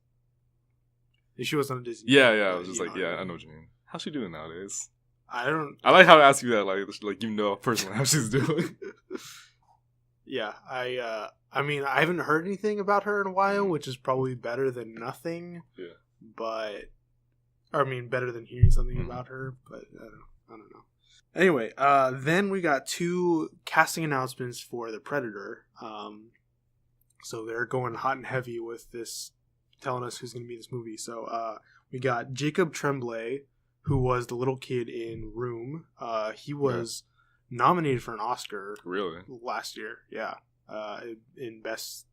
She was on Disney. Yeah, I was just like, yeah, I know what you mean. How's she doing nowadays? I don't. I like how to ask you that, like personally how she's doing. Yeah, I mean, I haven't heard anything about her in a while, which is probably better than nothing. Yeah. But, I mean, better than hearing something about her, but I don't know. Anyway, then we got 2 casting announcements for The Predator. So they're going hot and heavy with this, telling us who's going to be in this movie. So we got Jacob Tremblay, who was the little kid in Room. He was nominated for an Oscar. Really? Last year, yeah. In best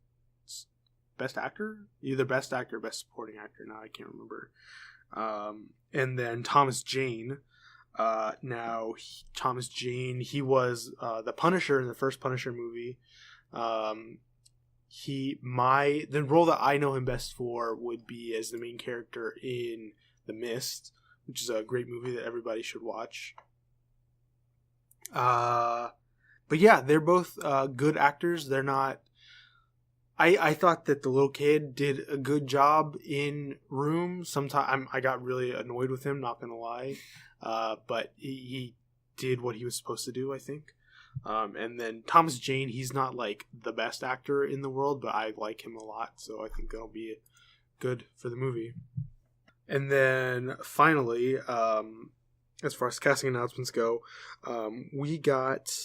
actor? Either best actor or best supporting actor. Now I can't remember. And then Thomas Jane. Thomas Jane, he was the Punisher in the first Punisher movie. The role that I know him best for would be as the main character in The Mist, which is a great movie that everybody should watch. But yeah, they're both good actors. They're not. I thought that the little kid did a good job in Room. Sometimes I got really annoyed with him, not gonna lie. But he did what he was supposed to do, I think. And then Thomas Jane, he's not like the best actor in the world, but I like him a lot, so I think that'll be good for the movie. And then finally, as far as casting announcements go, we got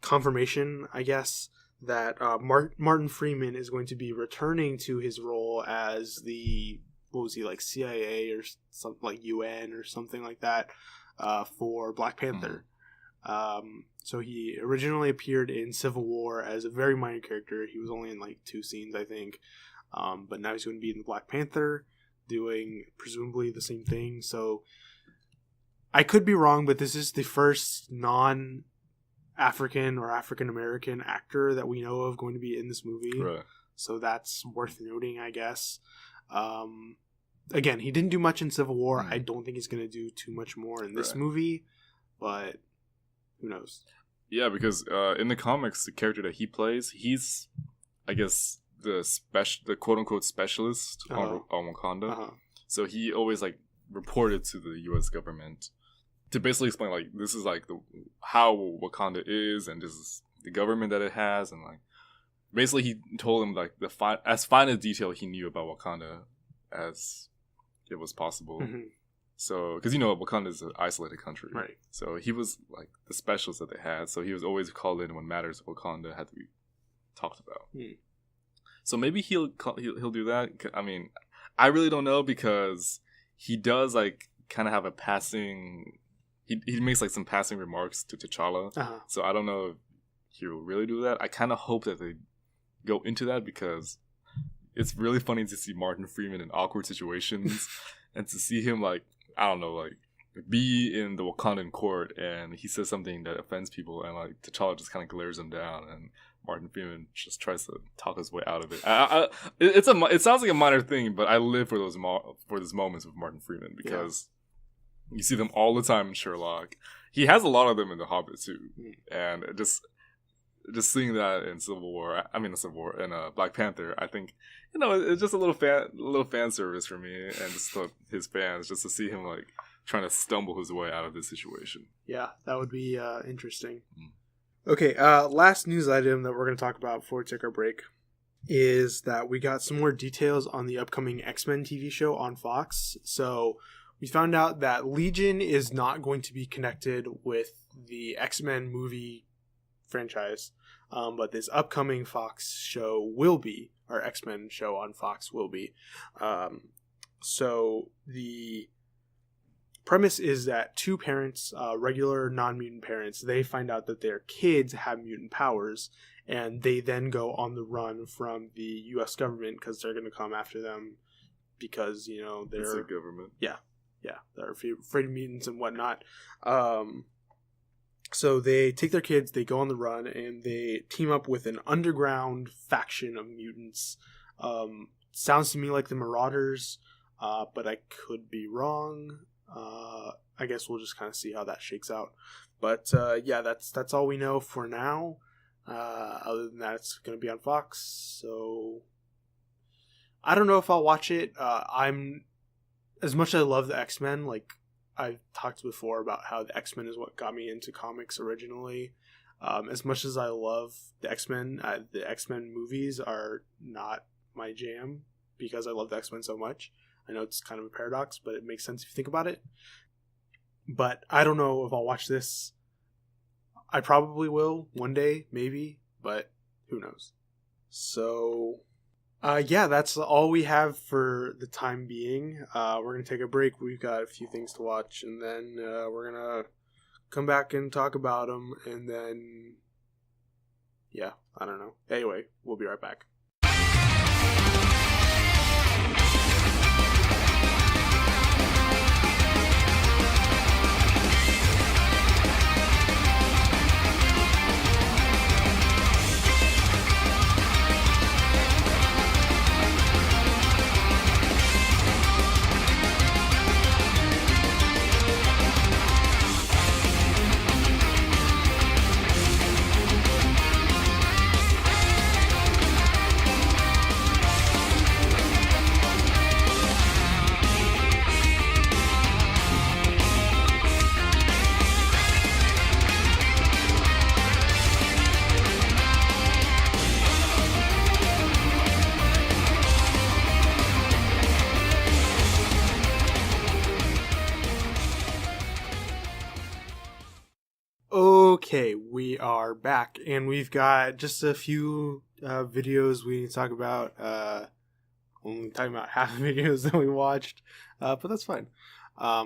confirmation, I guess, that Martin Freeman is going to be returning to his role as the, what was he, like CIA or something, like UN or something like that, for Black Panther. So he originally appeared in Civil War as a very minor character. He was only in like 2 scenes, I think. But now he's going to be in Black Panther, doing presumably the same thing. So I could be wrong, but this is the first non-African or African-American actor that we know of going to be in this movie. Right. So that's worth noting, I guess. Again, he didn't do much in Civil War. I don't think he's going to do too much more in this movie, but who knows? Yeah, because in the comics, the character that he plays, he's, I guess, the quote-unquote specialist on Wakanda. Uh-huh. So he always, like, reported to the U.S. government to basically explain, like, this is, like, how Wakanda is, and this is the government that it has, and, like, basically he told him, like, as fine a detail he knew about Wakanda as it was possible. Mm-hmm. So, because, you know, Wakanda is an isolated country. Right. So he was, like, the specialist that they had, so he was always called in when matters of Wakanda had to be talked about. Mm. So maybe he'll do that. I mean, I really don't know, because he does, like, kind of have a passing... He makes, like, some passing remarks to T'Challa. Uh-huh. So I don't know if he'll really do that. I kind of hope that they go into that, because it's really funny to see Martin Freeman in awkward situations and to see him, like, I don't know, like, be in the Wakandan court and he says something that offends people, and, like, T'Challa just kind of glares him down, and Martin Freeman just tries to talk his way out of it. It sounds like a minor thing, but I live for those moments with Martin Freeman, because you see them all the time in Sherlock. He has a lot of them in The Hobbit too, and just seeing that in in Black Panther, I think, you know, it's just a little fan service for me, and just his fans, just to see him, like, trying to stumble his way out of this situation. Yeah, that would be interesting. Mm. Okay, last news item that we're going to talk about before we take our break is that we got some more details on the upcoming X-Men TV show on Fox. So we found out that Legion is not going to be connected with the X-Men movie franchise, but this upcoming Fox show will be, our X-Men show on Fox will be. So the premise is that two parents, regular non-mutant parents, they find out that their kids have mutant powers, and they then go on the run from the U.S. government because they're going to come after them because, you know, they're... It's the government. Yeah, they're afraid of mutants and whatnot. So they take their kids, they go on the run, and they team up with an underground faction of mutants. Sounds to me like the Marauders, but I could be wrong. I guess we'll just kind of see how that shakes out. But yeah, that's all we know for now. Other than that, it's going to be on Fox. So I don't know if I'll watch it. I'm, as much as I love the X-Men, like I've talked before about how the X-Men is what got me into comics originally. As much as I love the X-Men movies are not my jam because I love the X-Men so much. I know it's kind of a paradox, but it makes sense if you think about it. But I don't know if I'll watch this. I probably will one day, maybe, but who knows. So, yeah, that's all we have for the time being. We're going to take a break. We've got a few things to watch, and then we're going to come back and talk about them, and then, yeah, I don't know. Anyway, we'll be right back. Okay, we are back, and we've got just a few videos we need to talk about. Only talking about half the videos that we watched, but that's fine.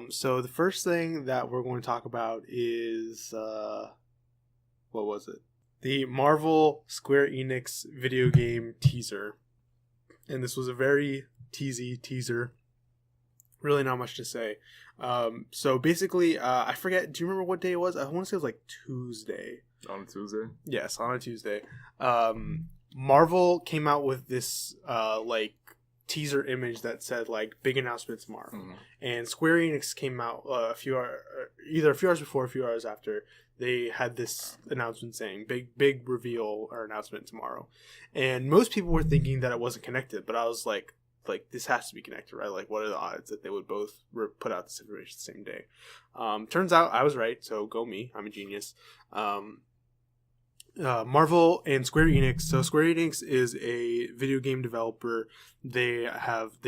So the first thing that we're going to talk about is, what was it? The Marvel Square Enix video game teaser. And this was a very teasy teaser. really not much to say. So basically, I forget. Do you remember what day it was? I want to say it was like Tuesday. On a Tuesday? Yes, on a Tuesday. Marvel came out with this like teaser image that said like big announcement tomorrow, and Square Enix came out either a few hours before, or a few hours after. They had this announcement saying big reveal or announcement tomorrow, and most people were thinking that it wasn't connected, but I was like this has to be connected, right? Like, what are the odds that they would both put out this information the same day? Turns out I was right, so go me. I'm a genius. Marvel and Square Enix. So Square Enix is a video game developer. They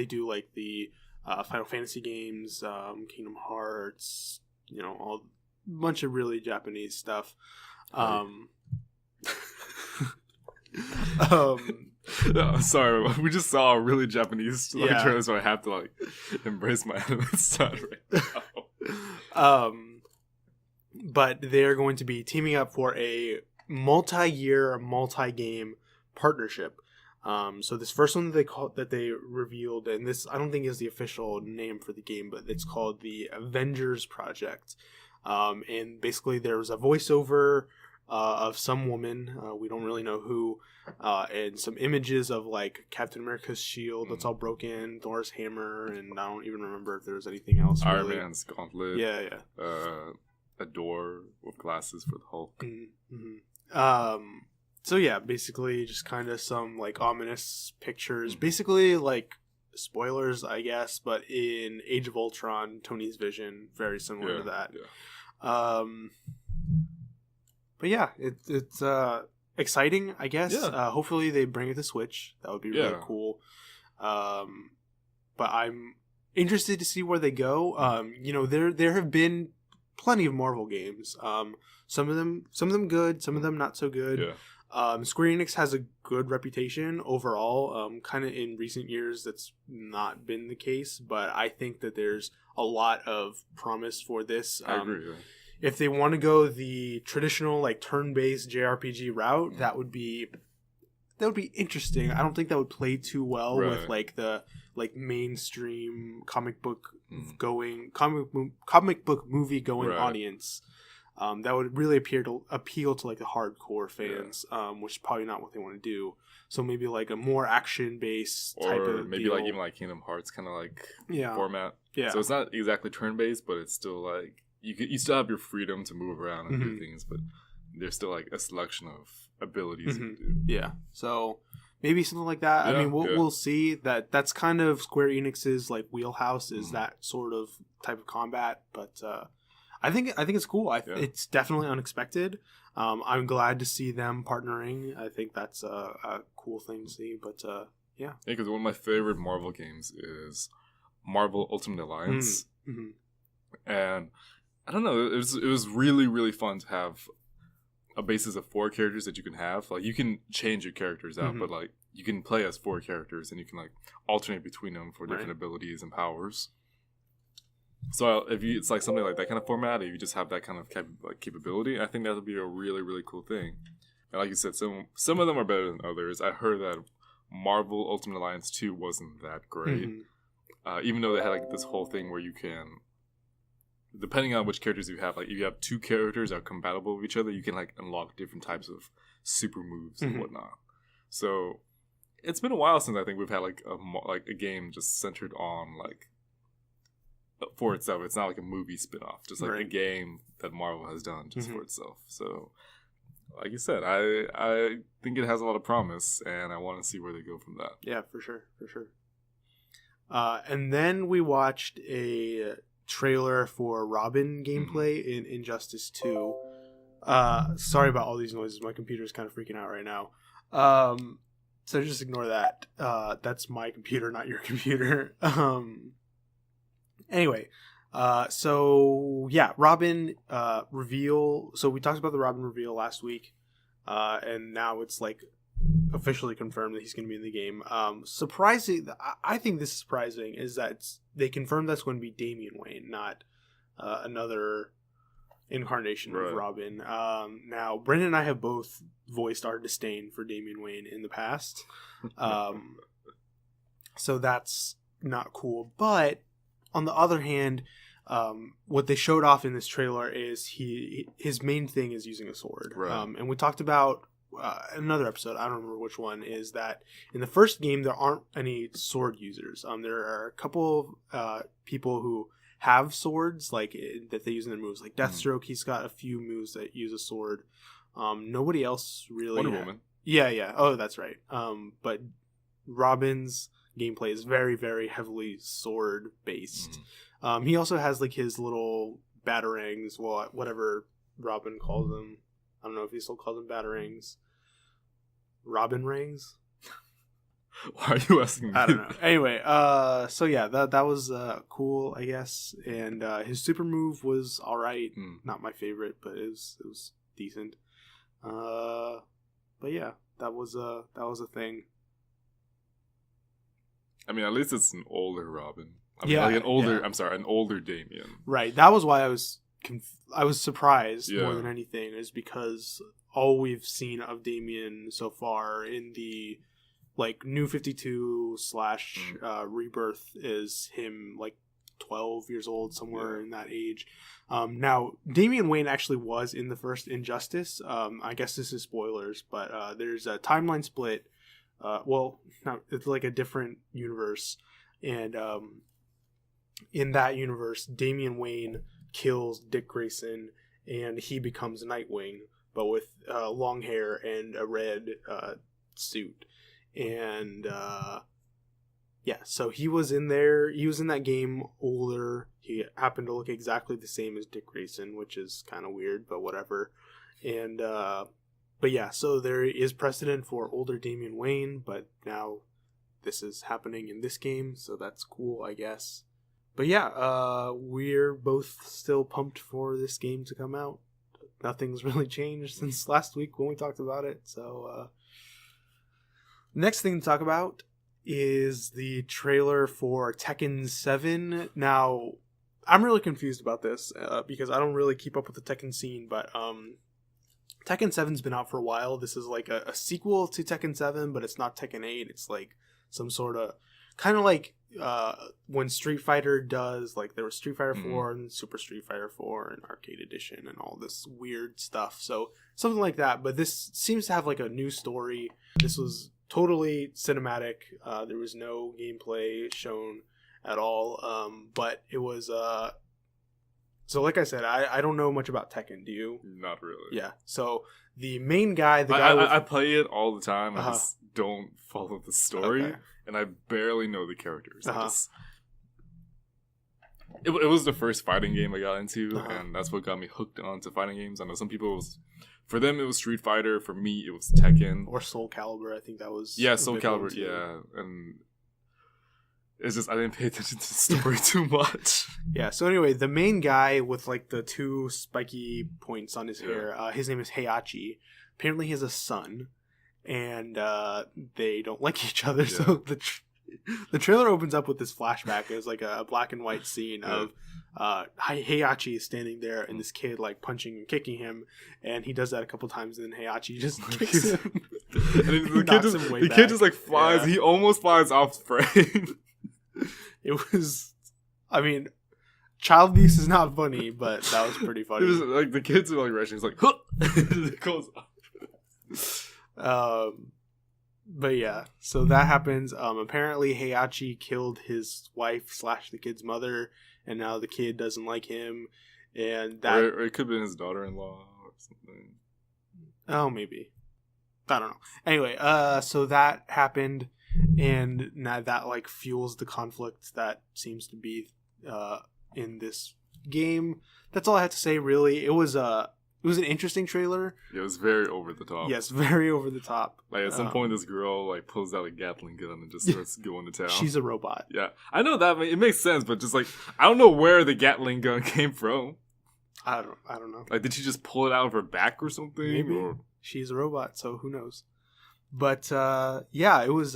do like the Final Fantasy games, Kingdom Hearts, all bunch of really Japanese stuff. Sorry, we just saw a really Japanese trailer, so I have to like embrace my anime side right now. But they're going to be teaming up for a multi-year, multi-game partnership. So this first one that they revealed, and this I don't think is the official name for the game, but it's called the Avengers Project. And basically there was a voiceover of some woman, we don't really know who, and some images of like Captain America's shield that's all broken, Thor's hammer, and I don't even remember if there was anything else. Iron Man's gauntlet. Yeah. A door with glasses for the Hulk. So yeah, basically just kind of some like ominous pictures. Basically like spoilers, I guess, but in Age of Ultron, Tony's vision, very similar to that. But yeah, it's exciting, I guess. Hopefully they bring it to Switch. That would be really cool. But I'm interested to see where they go. There have been plenty of Marvel games. Some of them good, some of them not so good. Square Enix has a good reputation overall. Kind of in recent years that's not been the case, but I think that there's a lot of promise for this. I agree. If they want to go the traditional like turn-based JRPG route, that would be interesting. I don't think that would play too well with like the mainstream comic book movie going audience. That would really appeal to like the hardcore fans, which is probably not what they want to do. So maybe like a more action based type of, or maybe deal. like even like Kingdom Hearts kind of like format. Yeah. So it's not exactly turn based, but it's still like you still have your freedom to move around and do things, but there's still like a selection of abilities you can do. Yeah. So maybe something like that. I mean, we'll see. That's kind of Square Enix's like wheelhouse is that sort of type of combat, but I think it's cool. It's definitely unexpected. I'm glad to see them partnering. I think that's a cool thing to see. But yeah, because one of my favorite Marvel games is Marvel Ultimate Alliance, and I don't know, it was really really fun to have a basis of 4 characters that you can have. Like you can change your characters out, but like you can play as 4 characters and you can like alternate between them for different abilities and powers. So if it's like something like that kind of format, if you just have that kind of capability, I think that would be a really, really cool thing. And like you said, some of them are better than others. I heard that Marvel Ultimate Alliance 2 wasn't that great. Even though they had like this whole thing where you can, depending on which characters you have, like if you have 2 characters that are compatible with each other, you can like unlock different types of super moves and whatnot. So it's been a while since I think we've had like a game just centered on like, for itself. It's not like a movie spin-off, just like a game that Marvel has done just for itself. So like you said, I think it has a lot of promise and I want to see where they go from that. Yeah, for sure. And then we watched a trailer for Robin gameplay in Injustice 2. Sorry about all these noises, my computer's kind of freaking out right now. So just ignore that. That's my computer, not your computer. Anyway, so yeah, Robin reveal. So we talked about the Robin reveal last week, and now it's like officially confirmed that he's going to be in the game. Surprising, I think this is surprising, is that they confirmed that's going to be Damian Wayne, not another incarnation of Robin. Now, Brendan and I have both voiced our disdain for Damian Wayne in the past, so that's not cool. But on the other hand, what they showed off in this trailer is his main thing is using a sword. Right. And we talked about another episode, I don't remember which one, is that in the first game there aren't any sword users. There are a couple of people who have swords that they use in their moves, like Deathstroke. He's got a few moves that use a sword. Nobody else really. Wonder Woman. Yeah. Oh, that's right. But Robin's gameplay is very, very heavily sword based. He also has like his little batarangs, whatever Robin calls them. I don't know if he still calls them batarangs. Robin rings. Why are you asking me? I don't know. Anyway, so yeah, that was cool, I guess. And his super move was all right. Not my favorite, but it was decent. But yeah, that was a thing. I mean, at least it's an older Robin. I mean, Yeah, like yeah. an older Damien. Right. That was why I was surprised Yeah. more than anything, is because all we've seen of Damien so far in the like New 52 / Rebirth is him like 12 years old, somewhere in that age. Now Damian Wayne actually was in the first Injustice. I guess this is spoilers, but there's a timeline split. It's like a different universe, and in that universe, Damian Wayne kills Dick Grayson, and he becomes Nightwing, but with long hair and a red suit. And so he was in there. He was in that game older. He happened to look exactly the same as Dick Grayson, which is kind of weird, but whatever. And but yeah, so there is precedent for older Damian Wayne, but now this is happening in this game, so that's cool, I guess. But yeah, we're both still pumped for this game to come out. Nothing's really changed since last week when we talked about it. So next thing to talk about is the trailer for Tekken 7. Now, I'm really confused about this because I don't really keep up with the Tekken scene, but Tekken 7's been out for a while. This is like a sequel to Tekken 7, but it's not Tekken 8. It's like some sort of kind of like when Street Fighter does, like there was Street Fighter 4 and Super Street Fighter 4 and Arcade Edition and all this weird stuff. So something like that, but this seems to have like a new story. This was totally cinematic. There was no gameplay shown at all, but it was so like I said, I don't know much about Tekken. Do you? Not really. Yeah. So the main guy, I play it all the time. I just don't follow the story, and I barely know the characters. It was the first fighting game I got into, and that's what got me hooked onto fighting games. I know some people, for them it was Street Fighter. For me, it was Tekken or Soul Calibur. I think that was Soul Calibur. Yeah, and it's just I didn't pay attention to the story too much. Yeah. So anyway, the main guy with like the two spiky points on his hair, his name is Heihachi. Apparently, he has a son, and they don't like each other. Yeah. So the trailer opens up with this flashback. It's like a black and white scene of Heihachi is standing there and this kid like punching and kicking him, and he does that a couple times, and then Heihachi just kicks him. And the kid just like flies. Yeah. He almost flies off frame. It was, I mean, child abuse is not funny, but that was pretty funny. It was like the kids are like rushing. It's like, huh! It goes off. But yeah, so that happens. Apparently Heihachi killed his wife / the kid's mother, and now the kid doesn't like him, and that or it could have been his daughter-in-law or something. Oh, maybe. I don't know. Anyway, so that happened, and now that like fuels the conflict that seems to be in this game. That's all I have to say. Really, it was an interesting trailer. Yeah, it was very over the top. Yes, very over the top. Like at some point, this girl like pulls out a Gatling gun and just starts going to town. She's a robot. Yeah, I know that. It makes sense, but just like I don't know where the Gatling gun came from. I don't know. Like, did she just pull it out of her back or something? Maybe. Or... She's a robot, so who knows? But yeah, it was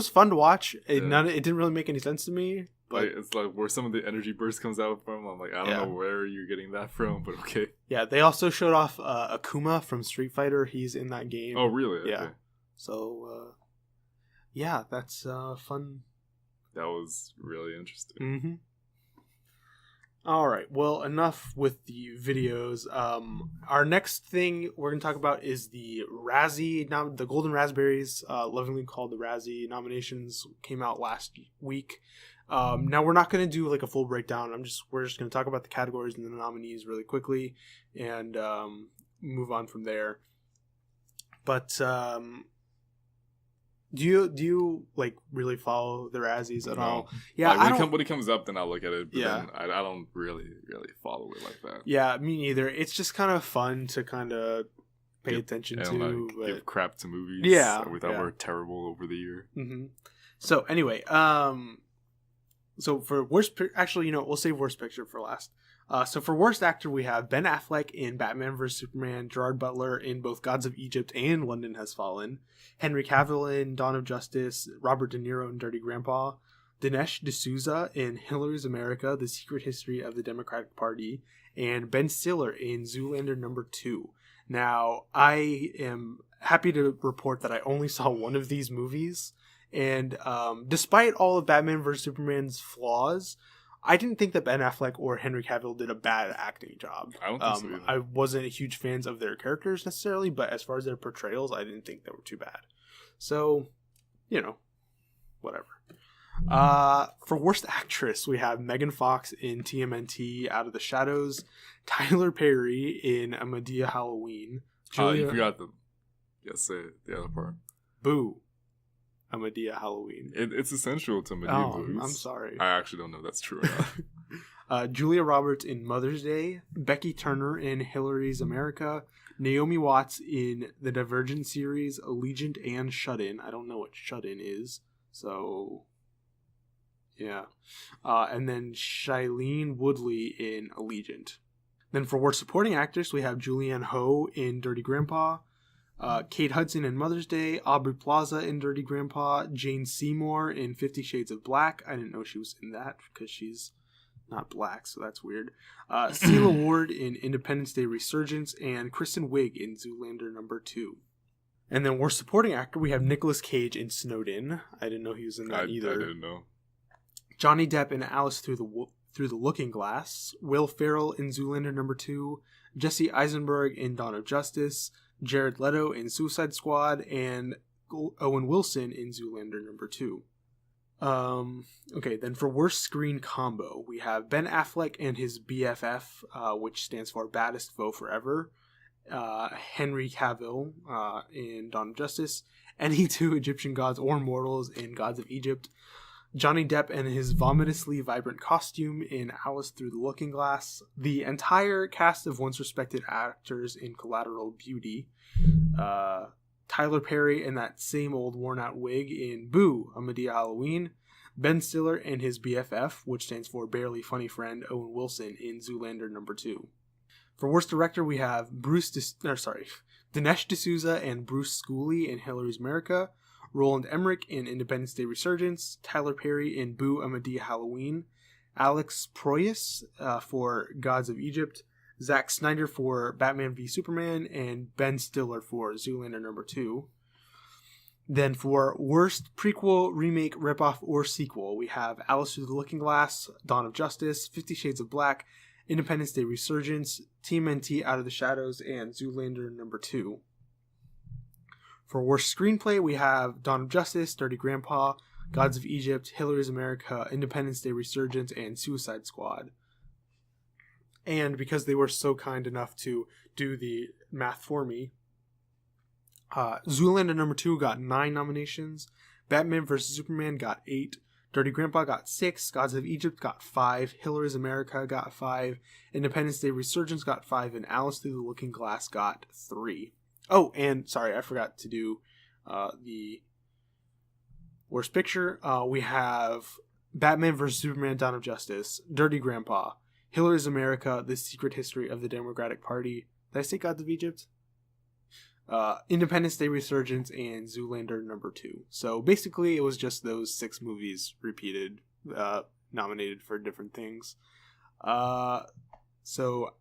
fun to watch. It didn't really make any sense to me. But like, it's like where some of the energy burst comes out from. I'm like, I don't know where you're getting that from, but okay. Yeah, they also showed off Akuma from Street Fighter. He's in that game. Oh, really? Yeah. Okay. So, yeah, that's fun. That was really interesting. Mm-hmm. All right. Well, enough with the videos. Our next thing we're going to talk about is the the Golden Raspberries, lovingly called the Razzie nominations, came out last week. Now we're not going to do like a full breakdown. We're just going to talk about the categories and the nominees really quickly, and move on from there. But do you like really follow the Razzies at all? Yeah, like, when it comes up, then I'll look at it. But yeah, then I don't really follow it like that. Yeah, me neither. It's just kind of fun to kind of pay attention to. Like, give crap to movies. Yeah, we thought were terrible over the year. Mm-hmm. So anyway, so for worst, actually, we'll save worst picture for last. So for worst actor, we have Ben Affleck in Batman vs Superman, Gerard Butler in both Gods of Egypt and London Has Fallen, Henry Cavill in Dawn of Justice, Robert De Niro in Dirty Grandpa, Dinesh D'Souza in Hillary's America: The Secret History of the Democratic Party, and Ben Stiller in Zoolander No. 2. Now, I am happy to report that I only saw one of these movies, and despite all of Batman vs Superman's flaws, I didn't think that Ben Affleck or Henry Cavill did a bad acting job. I don't think so either. I wasn't a huge fan of their characters necessarily, but as far as their portrayals, I didn't think they were too bad. So, whatever. For worst actress, we have Megan Fox in TMNT Out of the Shadows, Tyler Perry in A Medea Halloween. You forgot the other part. Boo. A Medea Halloween. It's essential to Medea movies. I'm sorry. I actually don't know if that's true or not. Julia Roberts in Mother's Day, Becky Turner in Hillary's America, Naomi Watts in the Divergent series, Allegiant and Shut-In. I don't know what Shut-In is, so yeah. And then Shailene Woodley in Allegiant. Then for worst supporting actress, we have Julianne Hough in Dirty Grandpa, Kate Hudson in Mother's Day, Aubrey Plaza in Dirty Grandpa, Jane Seymour in 50 Shades of Black. I didn't know she was in that because she's not black, so that's weird. Celia Ward in Independence Day Resurgence, and Kristen Wiig in Zoolander No. 2. And then worst supporting actor, we have Nicolas Cage in Snowden. I didn't know he was in that either. I didn't know. Johnny Depp in Alice Through the Looking Glass, Will Ferrell in Zoolander No. 2, Jesse Eisenberg in Dawn of Justice, Jared Leto in Suicide Squad, and Owen Wilson in Zoolander No. 2. Okay, then for worst screen combo, we have Ben Affleck and his BFF, which stands for Baddest Foe Forever, Henry Cavill in Dawn of Justice, any two Egyptian gods or mortals in Gods of Egypt, Johnny Depp and his vomitously vibrant costume in Alice Through the Looking Glass, the entire cast of once respected actors in Collateral Beauty, Tyler Perry and that same old worn out wig in Boo! A Medea Halloween, Ben Stiller and his BFF, which stands for Barely Funny Friend, Owen Wilson in Zoolander No. 2. For worst director, we have Dinesh D'Souza and Bruce Schooley in Hillary's America, Roland Emmerich in Independence Day Resurgence, Tyler Perry in Boo! A Medea Halloween, Alex Proyas for Gods of Egypt, Zack Snyder for Batman v Superman, and Ben Stiller for Zoolander No. 2. Then for worst prequel, remake, ripoff, or sequel, we have Alice Through the Looking Glass, Dawn of Justice, 50 Shades of Black, Independence Day Resurgence, TMNT Out of the Shadows, and Zoolander No. 2. For worst screenplay, we have Dawn of Justice, Dirty Grandpa, Gods of Egypt, Hillary's America, Independence Day Resurgence, and Suicide Squad. And because they were so kind enough to do the math for me, Zoolander No. 2 got 9 nominations, Batman vs. Superman got 8, Dirty Grandpa got 6, Gods of Egypt got 5, Hillary's America got 5, Independence Day Resurgence got 5, and Alice Through the Looking Glass got 3. Oh, and sorry, I forgot to do the worst picture. We have Batman vs. Superman, Dawn of Justice, Dirty Grandpa, Hillary's America, The Secret History of the Democratic Party. Did I say Gods of Egypt? Independence Day Resurgence, and Zoolander No. 2. So basically, it was just those 6 movies repeated, nominated for different things. So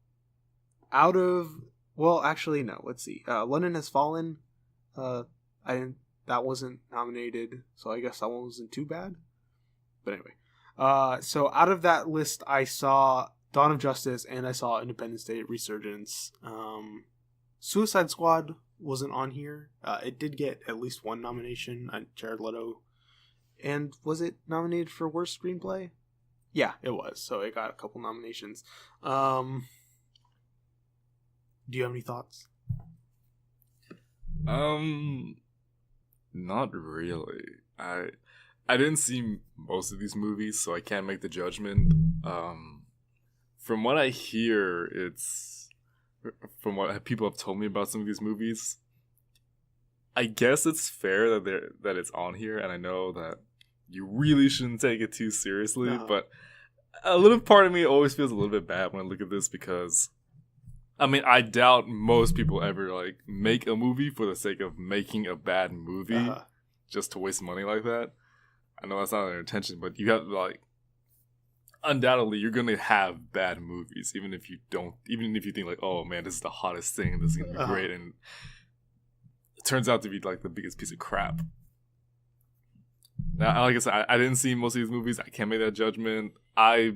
out of... Well, actually, no. Let's see. London Has Fallen. That wasn't nominated, so I guess that one wasn't too bad. But anyway. So out of that list, I saw Dawn of Justice, and I saw Independence Day Resurgence. Suicide Squad wasn't on here. It did get at least one nomination on Jared Leto. And was it nominated for Worst Screenplay? Yeah, it was. So it got a couple nominations. Do you have any thoughts? Not really. I didn't see most of these movies, so I can't make the judgment. From what I hear, from what people have told me about some of these movies, I guess it's fair that it's on here, and I know that you really shouldn't take it too seriously, but a little part of me always feels a little bit bad when I look at this because, I mean, I doubt most people ever like make a movie for the sake of making a bad movie just to waste money like that. I know that's not their intention, but you have like, undoubtedly you're gonna have bad movies, even if you think like, oh man, this is the hottest thing, this is gonna be great, and it turns out to be like the biggest piece of crap. Now, like I said, I didn't see most of these movies. I can't make that judgment. I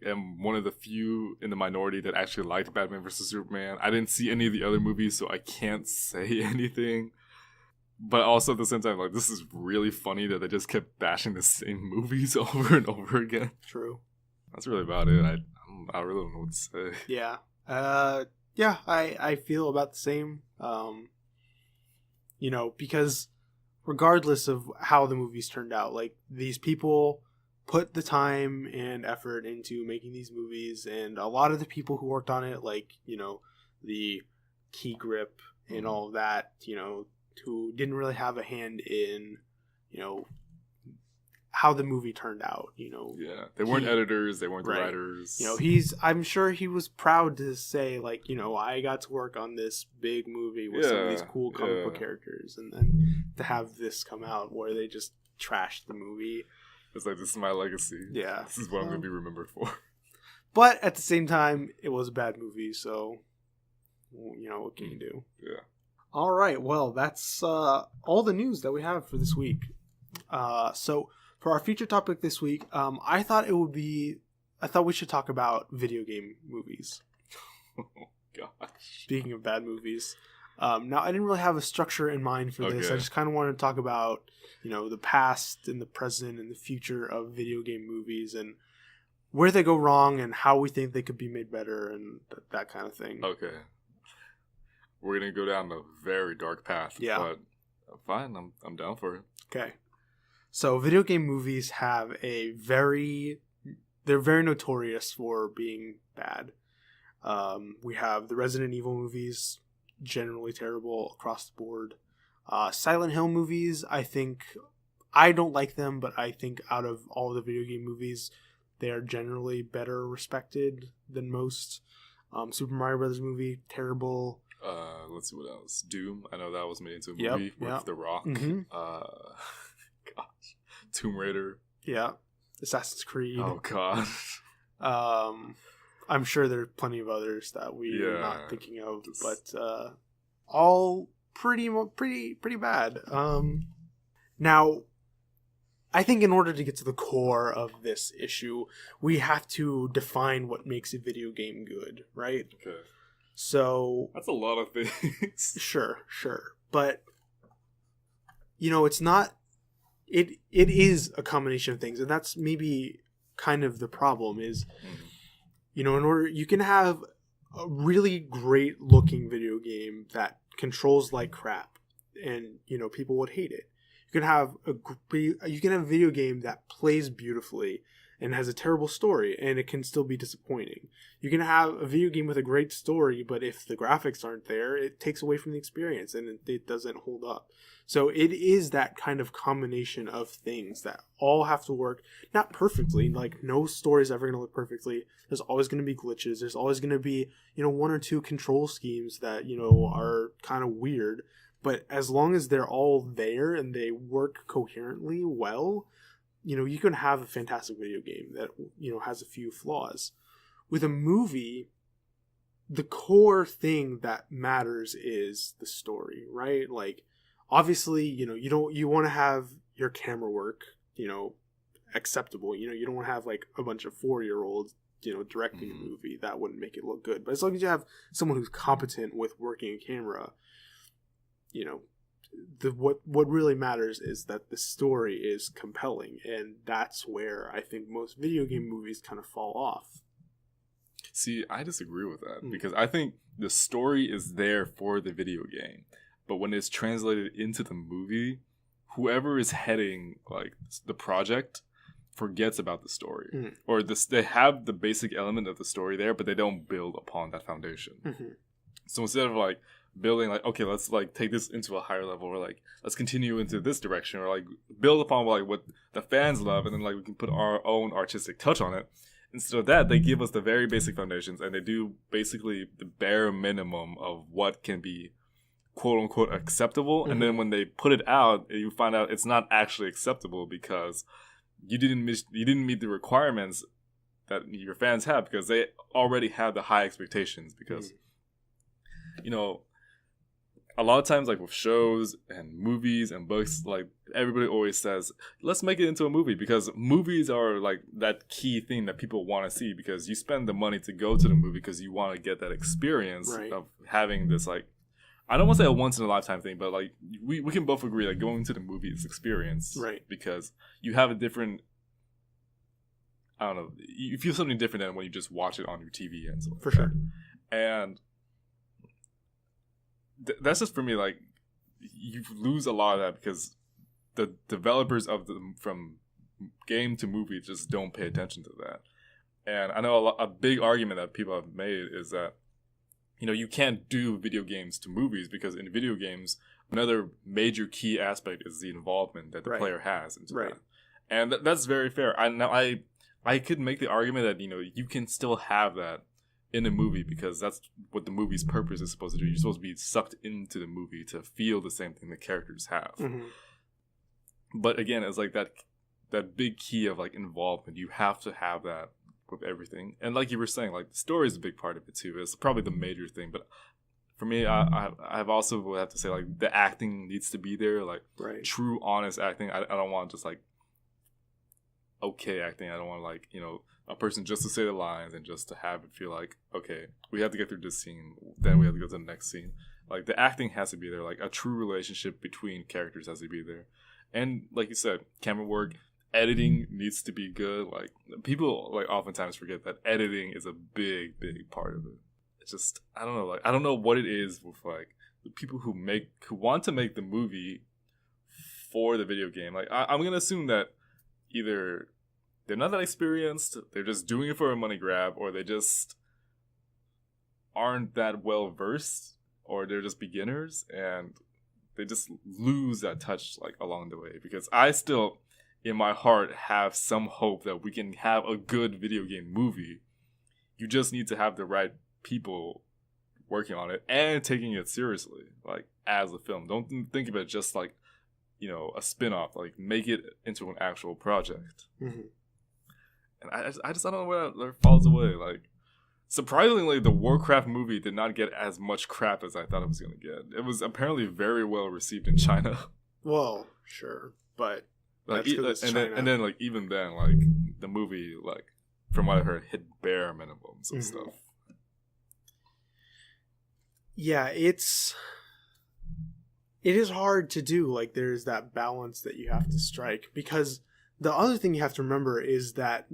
am one of the few in the minority that actually liked Batman vs. Superman. I didn't see any of the other movies, so I can't say anything. But also at the same time, like, this is really funny that they just kept bashing the same movies over and over again. True. That's really about it. I really don't know what to say. Yeah. I feel about the same. Because regardless of how the movies turned out, like, these people put the time and effort into making these movies, and a lot of the people who worked on it, like, the key grip and all of that, who didn't really have a hand in, how the movie turned out, Yeah, they weren't editors, they weren't the writers. I'm sure he was proud to say, like, I got to work on this big movie with some of these cool comic book characters, and then to have this come out where they just trashed the movie. It's like, this is my legacy. Yeah. This is what I'm going to be remembered for. But at the same time, it was a bad movie, so, what can you do? Yeah. All right, well, that's all the news that we have for this week. So for our feature topic this week, I thought we should talk about video game movies. Oh, gosh. Speaking of bad movies. Now, I didn't really have a structure in mind for this. I just kind of wanted to talk about, the past and the present and the future of video game movies and where they go wrong and how we think they could be made better and that kind of thing. Okay. We're going to go down a very dark path. Yeah. But fine, I'm down for it. Okay. So video game movies have they're very notorious for being bad. We have the Resident Evil movies, generally terrible across the board. Silent Hill movies, I don't like them, but I think out of all the video game movies, they are generally better respected than most. Super Mario Brothers movie, terrible. Let's see what else. Doom, I know that was made into a movie with The Rock. Mm-hmm. Gosh. Tomb Raider. Yeah. Assassin's Creed. Oh god. I'm sure there are plenty of others that we are not thinking of, but all pretty bad. Now, I think in order to get to the core of this issue, we have to define what makes a video game good, right? Okay. So that's a lot of things. Sure. But it's not it is a combination of things, and that's maybe kind of the problem is in order you can have a really great looking video game that controls like crap and people would hate it. You can have a video game that plays beautifully and has a terrible story, and it can still be disappointing. You can have a video game with a great story, but if the graphics aren't there, it takes away from the experience, and it doesn't hold up. So it is that kind of combination of things that all have to work, not perfectly, like no story is ever going to look perfectly. There's always going to be glitches. There's always going to be, one or two control schemes that, are kind of weird. But as long as they're all there and they work coherently well, you can have a fantastic video game that, has a few flaws. With a movie, the core thing that matters is the story, right? Like, obviously, you want to have your camera work, acceptable. You don't want to have like a bunch of 4-year-olds directing a movie, that wouldn't make it look good. But as long as you have someone who's competent with working a camera, what really matters is that the story is compelling, and that's where I think most video game movies kind of fall off. See, I disagree with that because I think the story is there for the video game, but when it's translated into the movie, whoever is heading like the project forgets about the story, or they have the basic element of the story there, but they don't build upon that foundation. So instead of like building like, okay, let's like take this into a higher level, or like let's continue into this direction, or like build upon like what the fans love, and then like we can put our own artistic touch on it. Instead of that, they give us the very basic foundations, and they do basically the bare minimum of what can be quote unquote acceptable. And then when they put it out, you find out it's not actually acceptable because you didn't meet the requirements that your fans have, because they already have the high expectations. Because a lot of times, like with shows and movies and books, like everybody always says, let's make it into a movie, because movies are like that key thing that people want to see, because you spend the money to go to the movie because you want to get that experience of having this, like, I don't want to say a once in a lifetime thing, but like we can both agree that going to the movie is experience, right? Because you have a different, I don't know, you feel something different than when you just watch it on your TV and stuff. For sure. And that's just for me, like, you lose a lot of that because the developers of from game to movie just don't pay attention to that. And I know a big argument that people have made is that, you can't do video games to movies, because in video games, another major key aspect is the involvement that the player has into that. And that's very fair. I could make the argument that, you can still have that in a movie, because that's what the movie's purpose is supposed to do. You're supposed to be sucked into the movie to feel the same thing the characters have. But again, it's like that big key of like involvement. You have to have that with everything. And like you were saying, like the story is a big part of it too. It's probably the major thing. But for me, I've also would have to say, like, the acting needs to be there, like true, honest acting. I don't want just like okay acting. I don't want like, a person just to say the lines and just to have it feel like, okay, we have to get through this scene, then we have to go to the next scene. Like, the acting has to be there. Like, a true relationship between characters has to be there. And like you said, camera work, editing needs to be good. Like, people like oftentimes forget that editing is a big part of it. It's just, I don't know, like, I don't know what it is with like the people who want to make the movie for the video game. Like, I'm gonna assume that either they're not that experienced, they're just doing it for a money grab, or they just aren't that well versed, or they're just beginners, and they just lose that touch like along the way. Because I still, in my heart, have some hope that we can have a good video game movie. You just need to have the right people working on it and taking it seriously, like, as a film. Don't think of it just like, a spin-off. Like, make it into an actual project. And I don't know where that falls away. Like, surprisingly, the Warcraft movie did not get as much crap as I thought it was going to get. It was apparently very well received in China. Well, sure, but like, and then like even then, like, the movie, like, from what I heard, hit bare minimums and stuff. Yeah, it is hard to do. Like, there's that balance that you have to strike, because the other thing you have to remember is that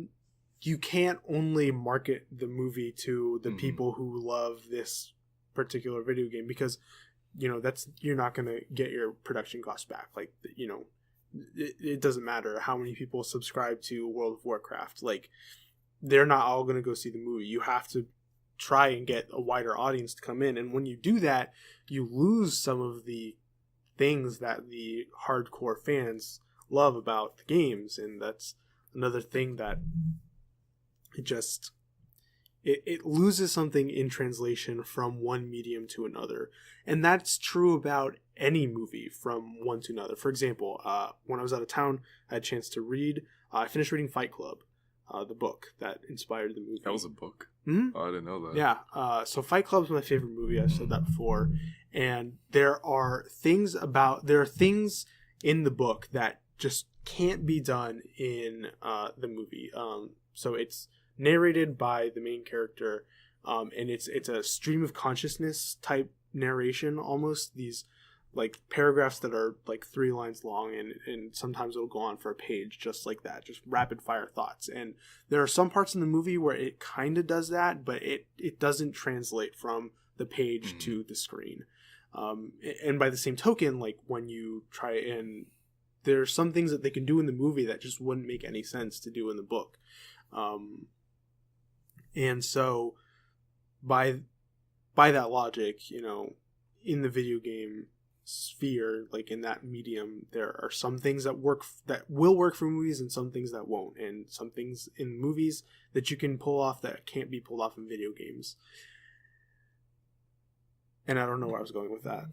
you can't only market the movie to the people who love this particular video game, because you're not going to get your production costs back. Like, it doesn't matter how many people subscribe to World of Warcraft. Like, they're not all going to go see the movie. You have to try and get a wider audience to come in, and when you do that, you lose some of the things that the hardcore fans love about the games. And that's another thing that it loses something in translation from one medium to another. And that's true about any movie from one to another. For example, when I was out of town, I had a chance to read, I finished reading Fight Club, the book that inspired the movie. That was a book? Mm-hmm. Oh, I didn't know that. Yeah. So Fight Club is my favorite movie. I've said that before. And there are things in the book that just can't be done in the movie. So it's narrated by the main character, and it's a stream of consciousness type narration almost. These like paragraphs that are like 3 lines long, and sometimes it'll go on for a page, just like that, just rapid fire thoughts. And there are some parts in the movie where it kind of does that, but it doesn't translate from the page to the screen. And by the same token, like when you try, and there are some things that they can do in the movie that just wouldn't make any sense to do in the book. And so by that logic, you know, in the video game sphere, like in that medium, there are some things that will work for movies and some things that won't, and some things in movies that you can pull off that can't be pulled off in video games. And I don't know where I was going with that.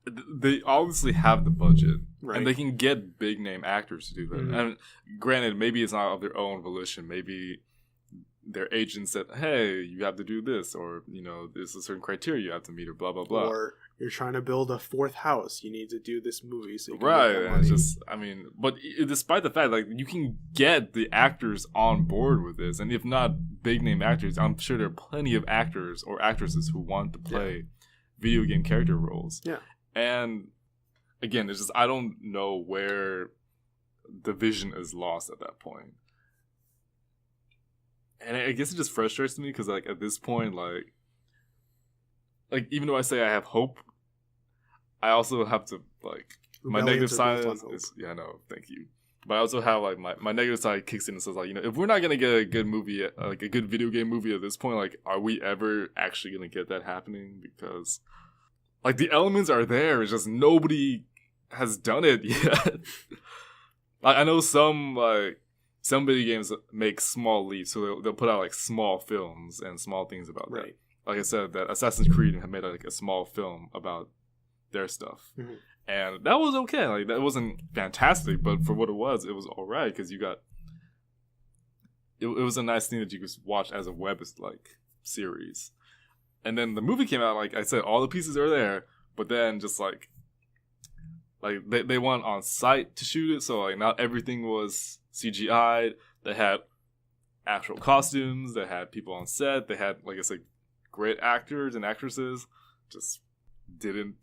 They obviously have the budget, right, and they can get big name actors to do that. Mm-hmm. And granted, maybe it's not of their own volition. Maybe their agent said, "Hey, you have to do this," or you know, there's a certain criteria you have to meet, or blah blah blah. Or you're trying to build a 4th house, you need to do this movie, so you can right. get more And money. it's just, I mean, but despite the fact, like, you can get the actors on board with this, and if not big name actors, I'm sure there are plenty of actors or actresses who want to play video game character roles. Yeah. And again, it's just, I don't know where the vision is lost at that point. And I guess it just frustrates me because, like, at this point, like even though I say I have hope, I also have to, like, my negative side is yeah, no, thank you. But I also have, like, my negative side kicks in and says, like, you know, if we're not gonna get a good movie, like a good video game movie at this point, like, are we ever actually gonna get that happening? Because, like, the elements are there, it's just nobody has done it yet. I know some video games make small leaps, so they'll put out, like, small films and small things about that. Right. Like I said, that Assassin's Creed had made, like, a small film about their stuff. Mm-hmm. And that was okay. Like, that wasn't fantastic, but for what it was alright, because you got... It was a nice thing that you could watch as a web, like, series. And then the movie came out, like I said, all the pieces are there, but then just, like they went on site to shoot it, so, like, not everything was CGI'd. They had actual costumes, they had people on set, they had, like I said, great actors and actresses. Just didn't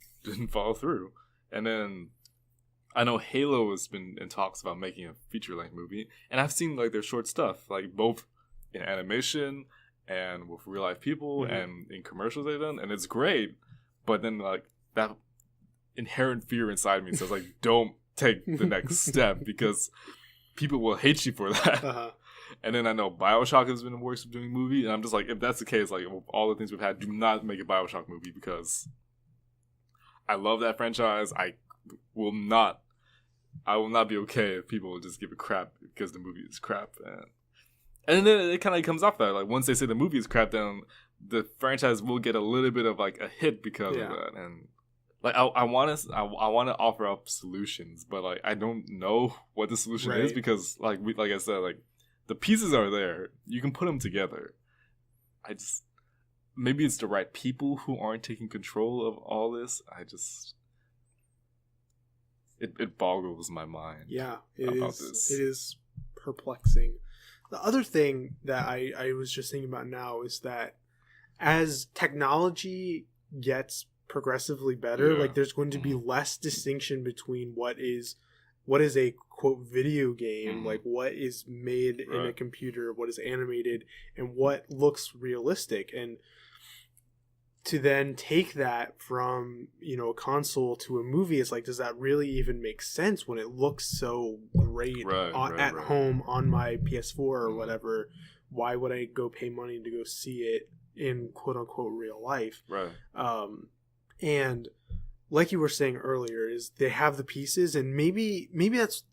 follow through. And then I know Halo has been in talks about making a feature-length movie, and I've seen, like, their short stuff, like, both in animation and with real-life people, mm-hmm. and in commercials they've done, and it's great. But then, like, that inherent fear inside me says, like, don't take the next step, because people will hate you for that. Uh-huh. And then I know BioShock has been in the works of doing a movie, and I'm just like, if that's the case, like, all the things we've had, do not make a BioShock movie, because I love that franchise. I will not be okay if people will just give it crap because the movie is crap. And then it kind of comes off that, like, once they say the movie is crap, then the franchise will get a little bit of, like, a hit because of that. And, like, I want to offer up solutions, but, like, I don't know what the solution is, because, like I said, like, the pieces are there. You can put them together. Maybe it's the right people who aren't taking control of all this. It boggles my mind. Yeah, this. It is perplexing. The other thing that I was just thinking about now is that as technology gets progressively better, like, there's going to be less distinction between what is a quote video game, like what is made in a computer, what is animated, and what looks realistic. And to then take that from, you know, a console to a movie, it's like, does that really even make sense when it looks so great at home on my PS4 or whatever? Why would I go pay money to go see it in quote unquote real life? Right. And like you were saying earlier, is they have the pieces, and maybe that's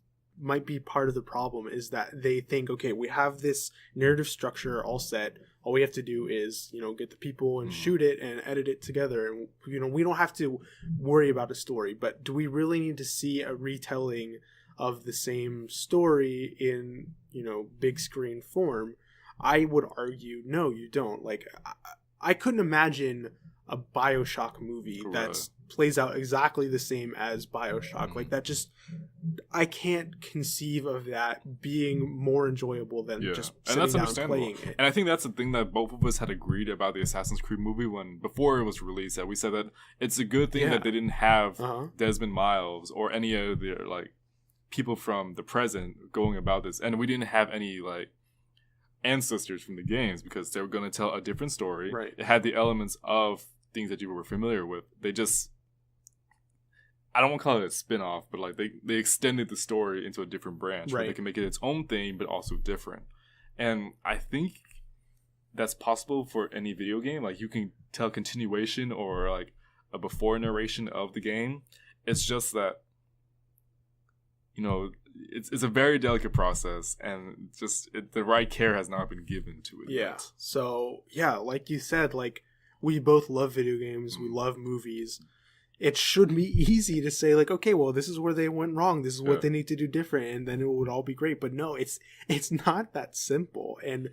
might be part of the problem, is that they think, okay, we have this narrative structure all set. All we have to do is, you know, get the people and shoot it and edit it together. And, you know, we don't have to worry about a story. But do we really need to see a retelling of the same story in, you know, big screen form? I would argue, no, you don't. Like, I couldn't imagine a BioShock movie that plays out exactly the same as BioShock. Like, that just, I can't conceive of that being more enjoyable than just sitting down and playing it. And I think that's the thing that both of us had agreed about the Assassin's Creed movie before it was released. That we said that it's a good thing that they didn't have Desmond Miles or any of the like people from the present going about this, and we didn't have any like ancestors from the games because they were going to tell a different story. Right. It had the elements of things that you were familiar with. They just, I don't want to call it a spin-off, but like they extended the story into a different branch where they can make it its own thing, but also different. And I think that's possible for any video game. Like you can tell continuation or like a before narration of the game. It's just that, you know, it's a very delicate process, and just the right care has not been given to it. Yeah. Yet. So yeah, like you said, like we both love video games, we love movies. It should be easy to say like, okay, well, this is where they went wrong. This is what they need to do different, and then it would all be great. But no, it's not that simple, and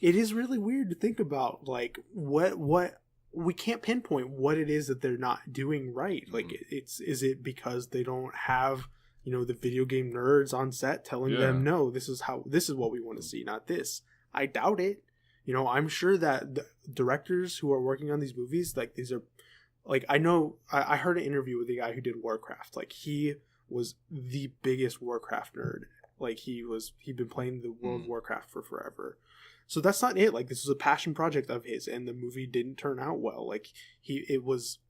it is really weird to think about. Like what we can't pinpoint what it is that they're not doing right. Like is it because they don't have, you know, the video game nerds on set telling them, no, this is what we want to see, not this. I doubt it. You know, I'm sure that the directors who are working on these movies, like these are, like I know, I heard an interview with the guy who did Warcraft. Like he was the biggest Warcraft nerd. Like he'd been playing the World of Warcraft for forever. So that's not it. Like this was a passion project of his, and the movie didn't turn out well. Like it was.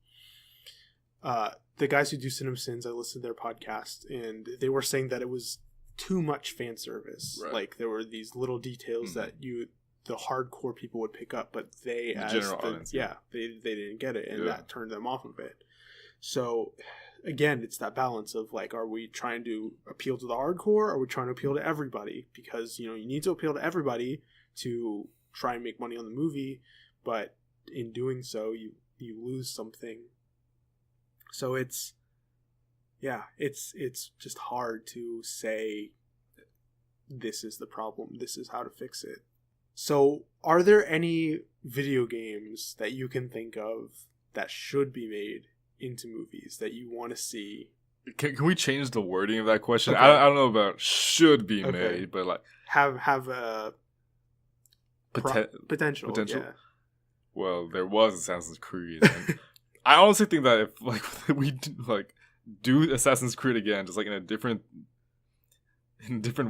The guys who do Cinema Sins, I listened to their podcast, and they were saying that it was too much fan service. Right. Like there were these little details that the hardcore people would pick up, but they they didn't get it, and that turned them off of it. So again, it's that balance of like, are we trying to appeal to the hardcore, or are we trying to appeal to everybody? Because, you know, you need to appeal to everybody to try and make money on the movie, but in doing so, you lose something. So it's just hard to say this is the problem, this is how to fix it. So are there any video games that you can think of that should be made into movies that you want to see? Can we change the wording of that question? Okay. I don't know about should be made, but like have a potential. Yeah. Well, there was Assassin's Creed. And I honestly think that if like we do Assassin's Creed again, just like in a different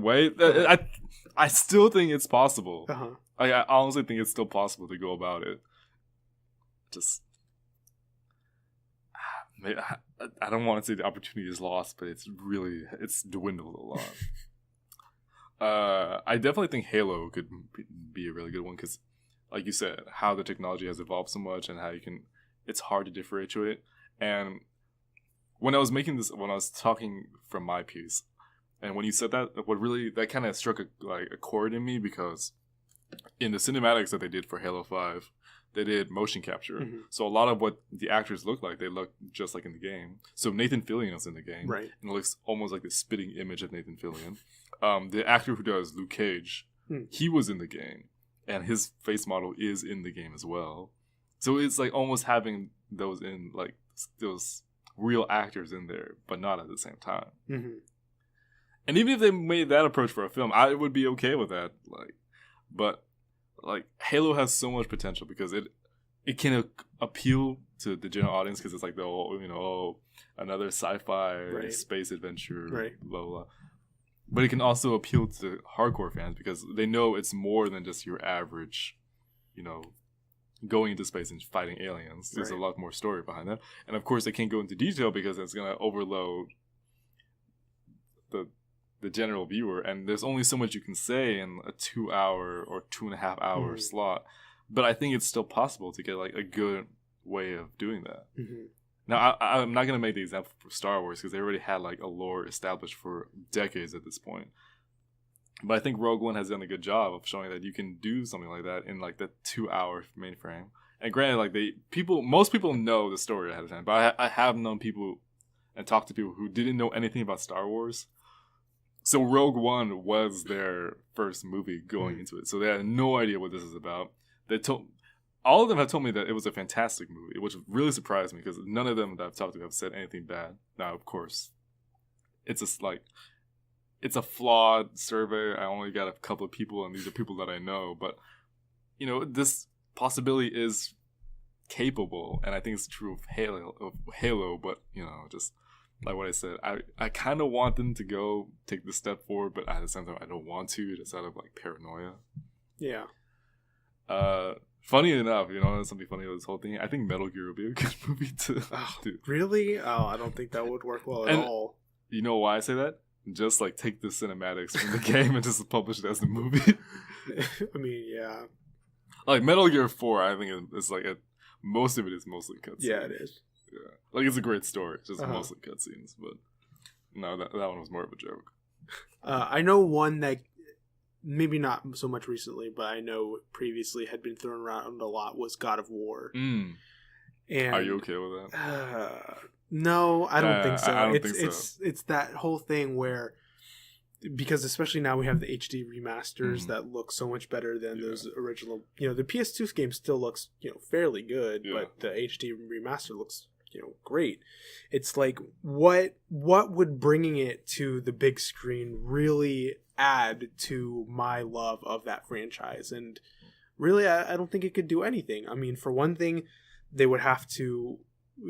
way, I still think it's possible. I honestly think it's still possible to go about it. Just, I don't want to say the opportunity is lost, but it's dwindled a lot. I definitely think Halo could be a really good one because, like you said, how the technology has evolved so much and how it's hard to differentiate. And when I was talking from my piece, and when you said that, that kind of struck a chord in me, because in the cinematics that they did for Halo 5, they did motion capture. So a lot of what the actors look like, they look just like in the game. So Nathan Fillion is in the game, right? And it looks almost like the spitting image of Nathan Fillion. The actor who does Luke Cage, he was in the game, and his face model is in the game as well. So it's like almost having those real actors in there, but not at the same time. And even if they made that approach for a film, I would be okay with that. But Halo has so much potential because it can appeal to the general audience because it's like the whole, another sci-fi space adventure, blah, blah, blah. But it can also appeal to hardcore fans because they know it's more than just your average, going into space and fighting aliens. There's a lot more story behind that. And of course, they can't go into detail because it's going to overload the general viewer. And there's only so much you can say in a 2-hour or 2.5-hour slot. But I think it's still possible to get a good way of doing that. Now, I'm not going to make the example for Star Wars because they already had a lore established for decades at this point. But I think Rogue One has done a good job of showing that you can do something like that in the 2-hour mainframe. And granted, most people know the story ahead of time, but I have known people and talked to people who didn't know anything about Star Wars. So Rogue One was their first movie going into it, so they had no idea what this is about. All of them have told me that it was a fantastic movie, which really surprised me because none of them that I've talked to have said anything bad. Now, of course, it's a flawed survey. I only got a couple of people, and these are people that I know. But this possibility is capable, and I think it's true of Halo. But just like what I said, I kind of want them to take the step forward, but at the same time, I don't want to, just out of like paranoia. Yeah. Funny enough, something funny about this whole thing. I think Metal Gear would be a good movie to do. Really? Oh, I don't think that would work well at all. You know why I say that? Just like take the cinematics from the game and just publish it as the movie. I mean, yeah. Like Metal Gear 4, I think it's like most of it is mostly cutscenes. Yeah, it is. Yeah, like it's a great story. It's just mostly cutscenes, but no, that one was more of a joke. I know one that maybe not so much recently, but I know previously had been thrown around a lot was God of War. And are you okay with that? No, I don't think so. I don't think so. It's that whole thing where, because especially now we have the HD remasters that look so much better than those original. The PS2 game still looks fairly good, but the HD remaster looks great. It's like what would bringing it to the big screen really add to my love of that franchise? And really, I don't think it could do anything. I mean, for one thing, they would have to.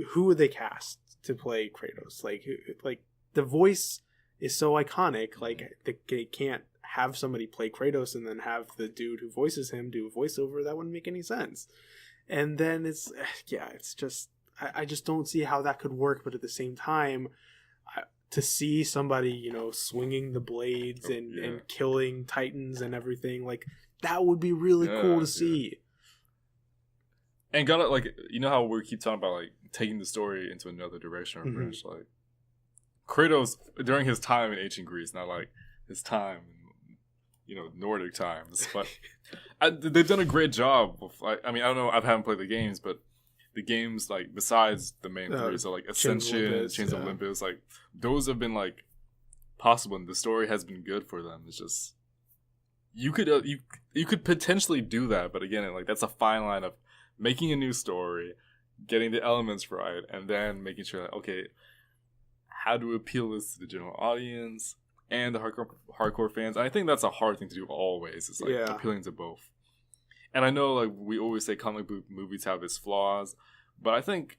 Who would they cast to play Kratos? Like the voice is so iconic. Like they can't have somebody play Kratos and then have the dude who voices him do a voiceover. That wouldn't make any sense. And then it's just I just don't see how that could work. But at the same time, to see somebody swinging the blades and killing titans and everything, like that would be really cool to see. And how we keep talking about like taking the story into another direction or branch, like Kratos during his time in ancient Greece, not like his time in Nordic times, but they've done a great job with, I mean, I don't know, I haven't played the games, but the games like besides the main three, so like Ascension, Chains of Olympus, like those have been like possible, and the story has been good for them. It's just you could potentially do that, but again, like that's a fine line of making a new story, getting the elements right, and then making sure that, okay, how do we appeal this to the general audience and the hardcore fans? And I think that's a hard thing to do always. It's like appealing to both. And I know like we always say comic book movies have its flaws, but I think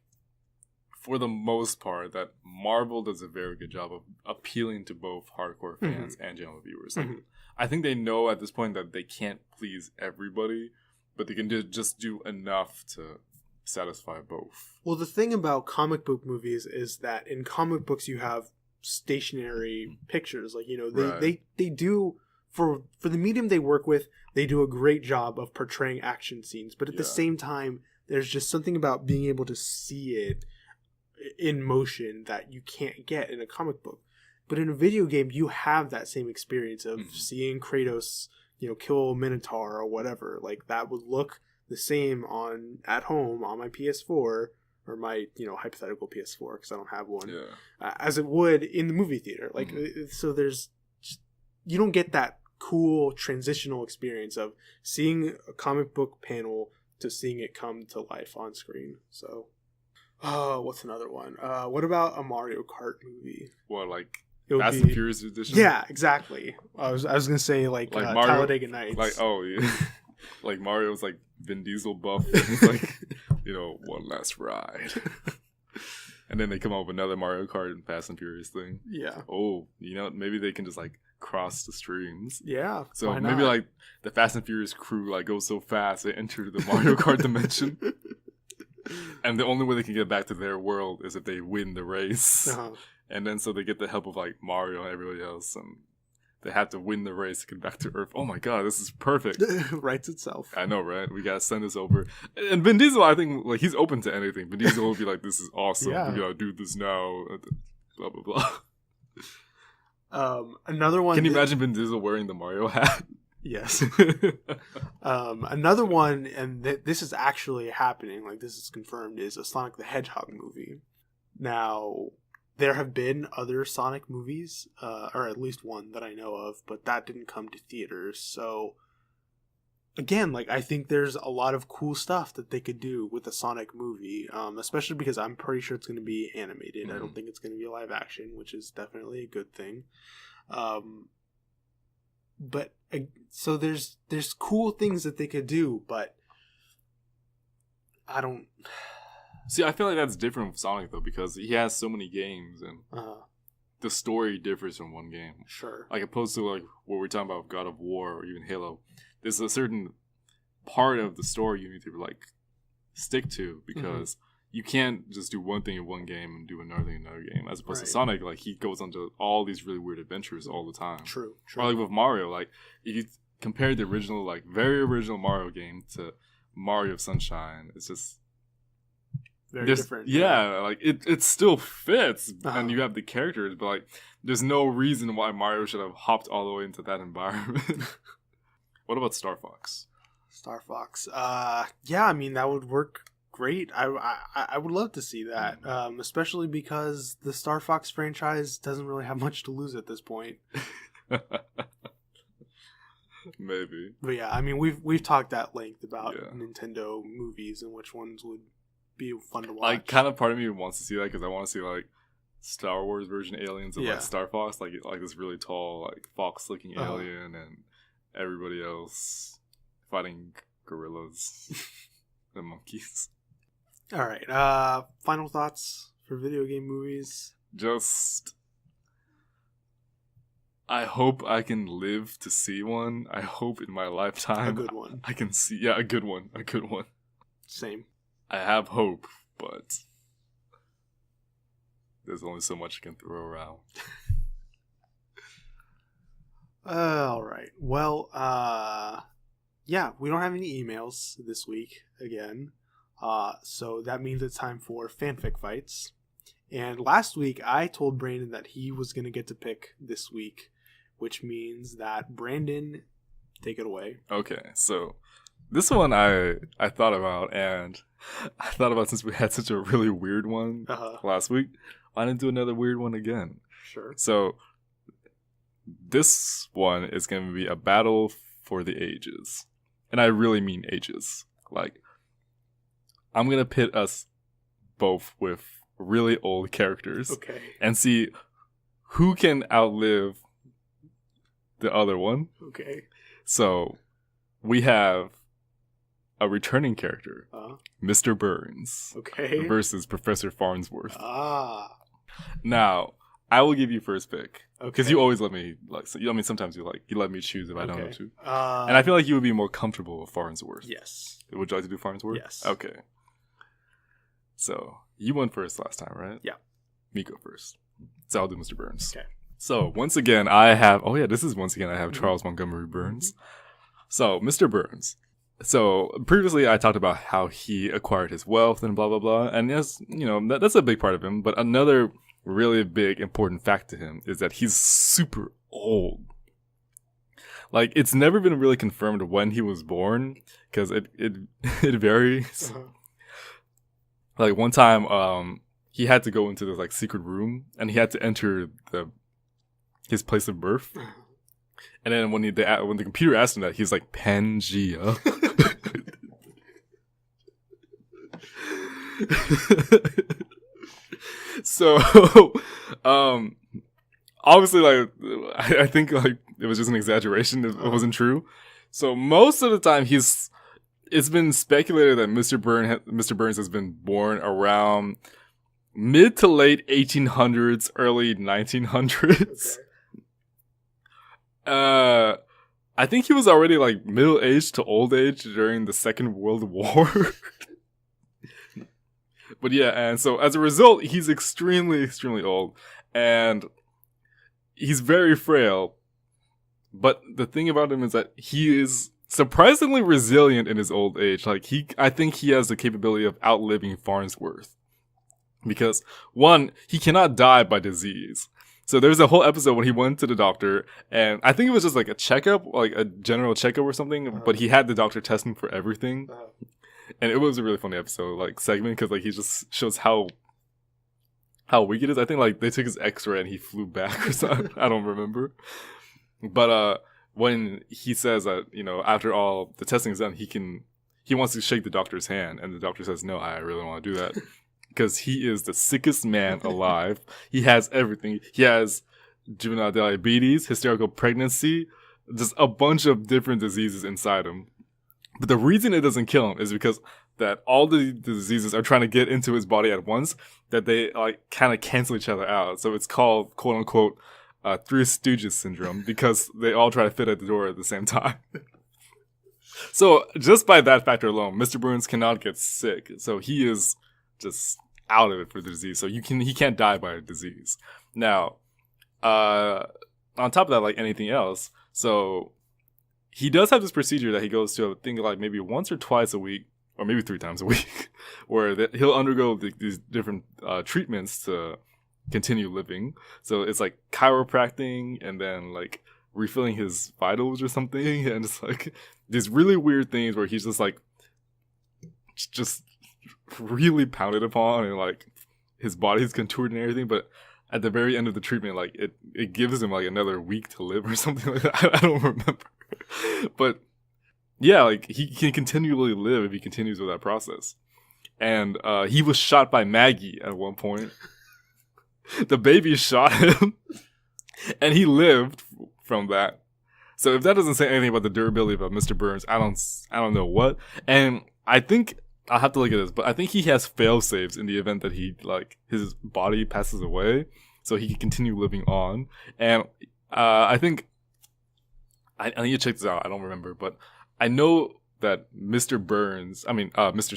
for the most part that Marvel does a very good job of appealing to both hardcore fans and general viewers. Like, I think they know at this point that they can't please everybody, but they can just do enough to satisfy both. Well, the thing about comic book movies is that in comic books you have stationary pictures. Like, they do, for the medium they work with, they do a great job of portraying action scenes. But at the same time, there's just something about being able to see it in motion that you can't get in a comic book. But in a video game, you have that same experience of seeing Kratos kill a Minotaur or whatever. Like that would look the same at home on my PS4 or my hypothetical PS4 because I don't have one, as it would in the movie theater. Like so, you don't get that cool transitional experience of seeing a comic book panel to seeing it come to life on screen. So, what's another one? What about a Mario Kart movie? What, like Fast and Furious edition? Yeah, exactly. I was gonna say like Mario, Talladega Nights. Like like Mario's like Vin Diesel buff. It's like one last ride. And then they come up with another Mario Kart and Fast and Furious thing. Yeah. Oh, maybe they can just like cross the streams. Yeah. So maybe like the Fast and Furious crew like goes so fast they enter the Mario Kart dimension. And the only way they can get back to their world is if they win the race. And then so they get the help of like Mario and everybody else, and they have to win the race to get back to Earth. Oh my god, this is perfect. Writes itself. I know, right? We gotta send this over. And Vin Diesel, I think, like he's open to anything. Vin Diesel will be like, "This is awesome. We gotta do this now." Blah blah blah. Another one. Can you imagine Vin Diesel wearing the Mario hat? Yes. Another one, and this is actually happening. Like this is confirmed. Is a Sonic the Hedgehog movie. Now, there have been other Sonic movies, or at least one that I know of, but that didn't come to theaters. So again, like, I think there's a lot of cool stuff that they could do with a Sonic movie, especially because I'm pretty sure it's going to be animated. I don't think it's going to be live action, which is definitely a good thing. But so there's cool things that they could do, but I don't see. I feel like that's different with Sonic though, because he has so many games and the story differs from one game. Sure. Like opposed to like what we're talking about with God of War or even Halo, there's a certain part of the story you need to like stick to, because you can't just do one thing in one game and do another thing in another game. As opposed to Sonic, like he goes on to all these really weird adventures all the time. True. Or like with Mario, like if you compare the original, like very original Mario game to Mario Sunshine, it's just very different. Yeah, like it still fits, and you have the characters, but like there's no reason why Mario should have hopped all the way into that environment. What about Star Fox? Star Fox. Yeah, I mean that would work great. I would love to see that, especially because the Star Fox franchise doesn't really have much to lose at this point. Maybe. But yeah, I mean we've talked at length about Nintendo movies and which ones would be fun to watch. Like, kind of part of me wants to see that because I want to see like Star Wars version aliens of like Star Fox, like this really tall like fox looking alien, and everybody else fighting gorillas and monkeys. All right. Final thoughts for video game movies. Just, I hope I can live to see one. I hope in my lifetime a good one. I can see a good one. Same. I have hope, but there's only so much I can throw around. All right. Well, yeah, we don't have any emails this week again. So that means it's time for fanfic fights. And last week I told Brandon that he was going to get to pick this week, which means that Brandon, take it away. Okay, so this one I thought about, and I thought about since we had such a really weird one last week, why didn't do another weird one again? Sure. So this one is going to be a battle for the ages. And I really mean ages. Like, I'm going to pit us both with really old characters and see who can outlive the other one. Okay. So we have a returning character, Mr. Burns, versus Professor Farnsworth. Now, I will give you first pick because you always let me like. So, I mean, sometimes you let me choose if I don't know to, and I feel like you would be more comfortable with Farnsworth. Yes. Would you like to do Farnsworth? Yes. Okay. So you went first last time, right? Yeah. Me go first. So I'll do Mr. Burns. Okay. So once again, I have. Oh yeah, this is once again I have Charles Montgomery Burns. So Mr. Burns. So previously I talked about how he acquired his wealth and blah blah blah, and yes, that's a big part of him. But another really big important fact to him is that he's super old. Like, it's never been really confirmed when he was born because it varies. Like one time, he had to go into this like secret room and he had to enter his place of birth. And then when the computer asked him that, he's like Pangea. So, obviously, like, I think like it was just an exaggeration. It wasn't true. So most of the time, it's been speculated that Mr. Burns has been born around mid to late 1800s, early 1900s. I think he was already like middle aged to old age during the Second World War. But yeah, and so as a result, he's extremely, extremely old, and he's very frail. But the thing about him is that he is surprisingly resilient in his old age. Like I think he has the capability of outliving Farnsworth. Because one, he cannot die by disease. So there's a whole episode when he went to the doctor, and I think it was just like a checkup, like a general checkup or something, but he had the doctor test him for everything. And it was a really funny episode, like segment, because like he just shows how weak it is. I think like they took his X-ray and he flew back or something. I don't remember. But when he says that, after all the testing is done, he wants to shake the doctor's hand, and the doctor says, no, I really don't want to do that. Because he is the sickest man alive. He has everything. He has juvenile diabetes, hysterical pregnancy, just a bunch of different diseases inside him. But the reason it doesn't kill him is because that all the diseases are trying to get into his body at once, that they kind of cancel each other out. So it's called, quote unquote, Three Stooges syndrome, because they all try to fit at the door at the same time. So just by that factor alone, Mr. Burns cannot get sick. So he is just out of it for the disease. So he can't die by a disease. Now, on top of that, like anything else, so he does have this procedure that he goes to, I think, like maybe once or twice a week, or maybe 3 times a week, where he'll undergo these different treatments to continue living. So it's like chiropractic, and then like refilling his vitals or something, and it's like these really weird things where he's just really pounded upon, and like his body's contoured and everything. But at the very end of the treatment, like it gives him like another week to live or something like that. I don't remember. But yeah, like he can continually live if he continues with that process. And he was shot by Maggie at one point. The baby shot him, and he lived from that. So if that doesn't say anything about the durability of Mr. Burns, I don't know what. And I think I'll have to look at this, but I think he has fail safes in the event that his body passes away, so he can continue living on. And I think I need to check this out. I don't remember, but I know that Mr.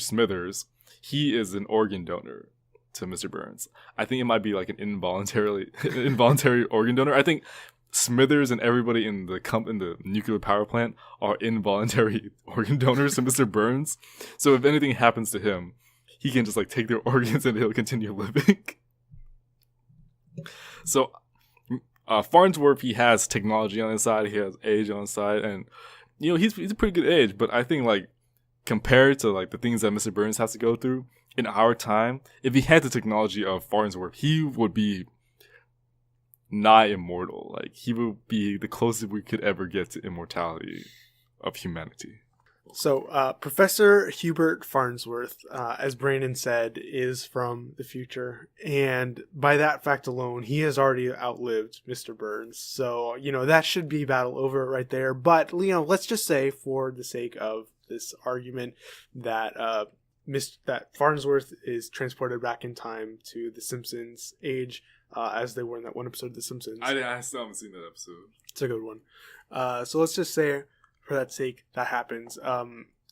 Smithers, he is an organ donor to Mr. Burns. I think it might be like an involuntary organ donor. I think Smithers and everybody in the nuclear power plant are involuntary organ donors to Mr. Burns. So if anything happens to him, he can just like take their organs and he'll continue living. So Farnsworth, he has technology on his side, he has age on his side, and he's a pretty good age. But I think like compared to like the things that Mr. Burns has to go through in our time, if he had the technology of Farnsworth, he would be nigh immortal. Like he would be the closest we could ever get to immortality of humanity. So Professor Hubert Farnsworth, as Brandon said, is from the future, and by that fact alone, he has already outlived Mr. Burns. So that should be battle over right there. But let's just say, for the sake of this argument, that that Farnsworth is transported back in time to the Simpsons age, as they were in that one episode of The Simpsons. I still haven't seen that episode. It's a good one. So let's just say, for that sake, that happens.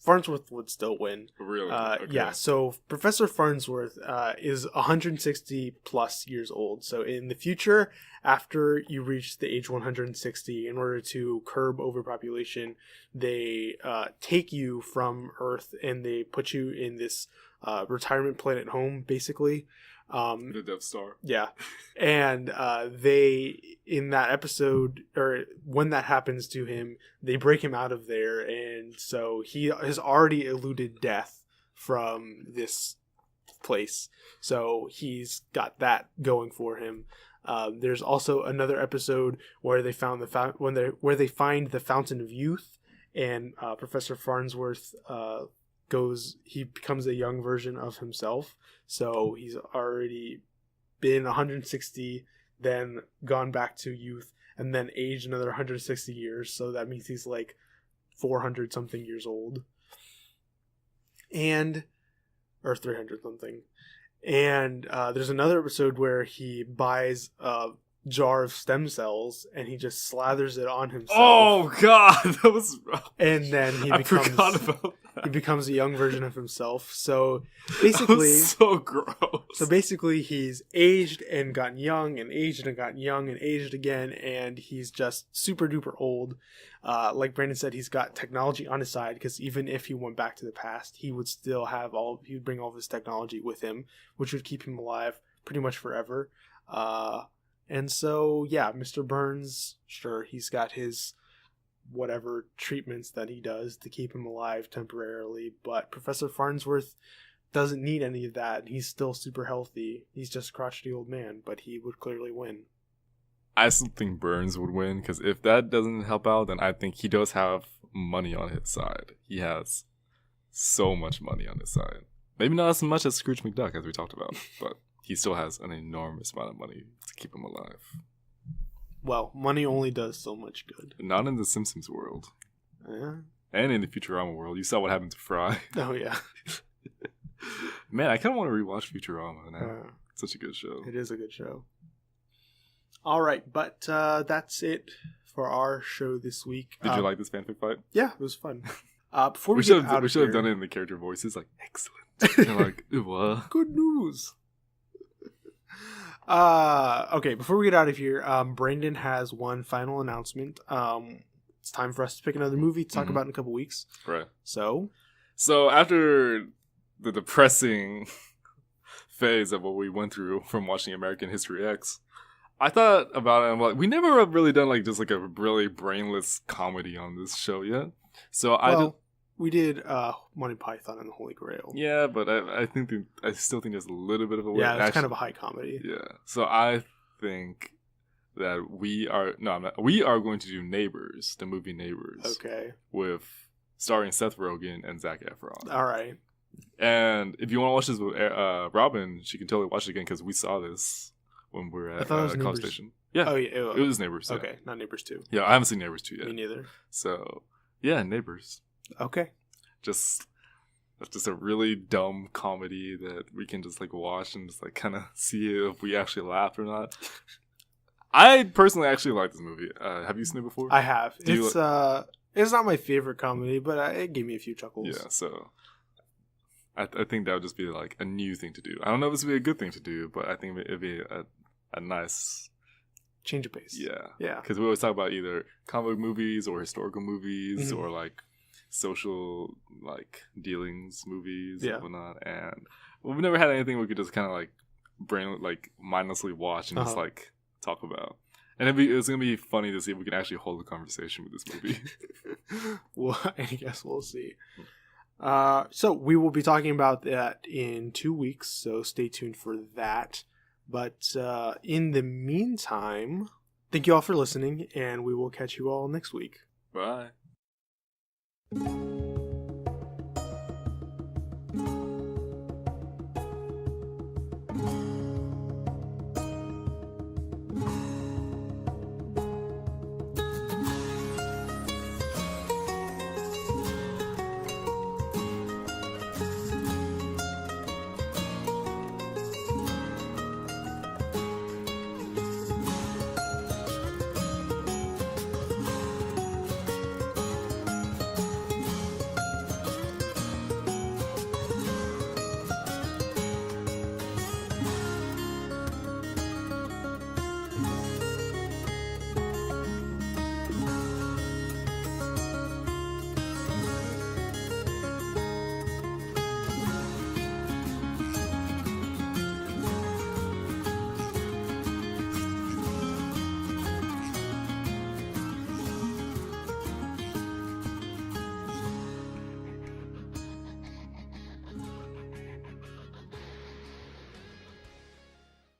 Farnsworth would still win. Really? Okay. Yeah, so Professor Farnsworth is 160 plus years old. So in the future, after you reach the age 160, in order to curb overpopulation, they take you from Earth and they put you in this retirement planet home, basically. The Death Star. Yeah. And they, in that episode, or when that happens to him, they break him out of there, and so he has already eluded death from this place. So he's got that going for him. There's also another episode where they found where they find the Fountain of Youth, and Professor Farnsworth he becomes a young version of himself. So he's already been 160, then gone back to youth, and then aged another 160 years. So that means he's like 400 something years old, or 300 something. And there's another episode where he buys a jar of stem cells and he just slathers it on himself. Oh God, that was rough. And then I forgot about that. He becomes a young version of himself. So basically, so gross. So basically, he's aged and gotten young, and aged and gotten young, and aged again, and he's just super duper old. Like Brandon said, he's got technology on his side, because even if he went back to the past, he would still he would bring all of his technology with him, which would keep him alive pretty much forever. And so, yeah, Mr. Burns, sure, he's got his whatever treatments that he does to keep him alive temporarily, but Professor Farnsworth doesn't need any of that. He's still super healthy. He's just a crotchety old man, but he would clearly win. I still think Burns would win, because if that doesn't help out, then I think he does have money on his side. He has so much money on his side. Maybe not as much as Scrooge McDuck, as we talked about, but he still has an enormous amount of money to keep him alive. Well, money only does so much good. Not in the Simpsons world. Yeah. And in the Futurama world. You saw what happened to Fry. Oh, yeah. Man, I kind of want to rewatch Futurama now. It's such a good show. It is a good show. All right, but that's it for our show this week. Did you like this fanfic fight? Yeah, it was fun. Before we should have done it in the character voices, like, excellent. And like, what? Good news. Okay, before we get out of here, Brandon has one final announcement. It's time for us to pick another movie to talk about in a couple weeks. Right. So after the depressing phase of what we went through from watching American History X, I thought about it. I'm like, we never have really done like just like a really brainless comedy on this show yet. So we did Monty Python and the Holy Grail. Yeah, but I still think there's a little bit of a way. Yeah, it's kind of a high comedy. Yeah. So I think that we are going to do Neighbors, the movie Neighbors. Okay. With starring Seth Rogen and Zac Efron. All right. And if you want to watch this with Robin, she can totally watch it again, because we saw this when we were at College Station. Yeah. Oh, yeah. It was Neighbors. Okay, yeah. Not Neighbors 2. Yeah, I haven't seen Neighbors 2 yet. Me neither. So, yeah, Neighbors. Okay. That's just a really dumb comedy that we can just like watch and just like kind of see if we actually laughed or not. I personally actually like this movie. Have you seen it before? I have. It's not my favorite comedy, but it gave me a few chuckles. Yeah, so I think that would just be like a new thing to do. I don't know if this would be a good thing to do, but I think it'd be a nice change of pace. Yeah. Yeah. Because we always talk about either comic movies or historical movies or like social like dealings movies and whatnot. And we've never had anything we could just kind of like mindlessly watch and just like talk about. And it's gonna be funny to see if we can actually hold a conversation with this movie. Well, I guess we'll see. So we will be talking about that in 2 weeks, so stay tuned for that. But in the meantime, thank you all for listening, and we will catch you all next week. Bye.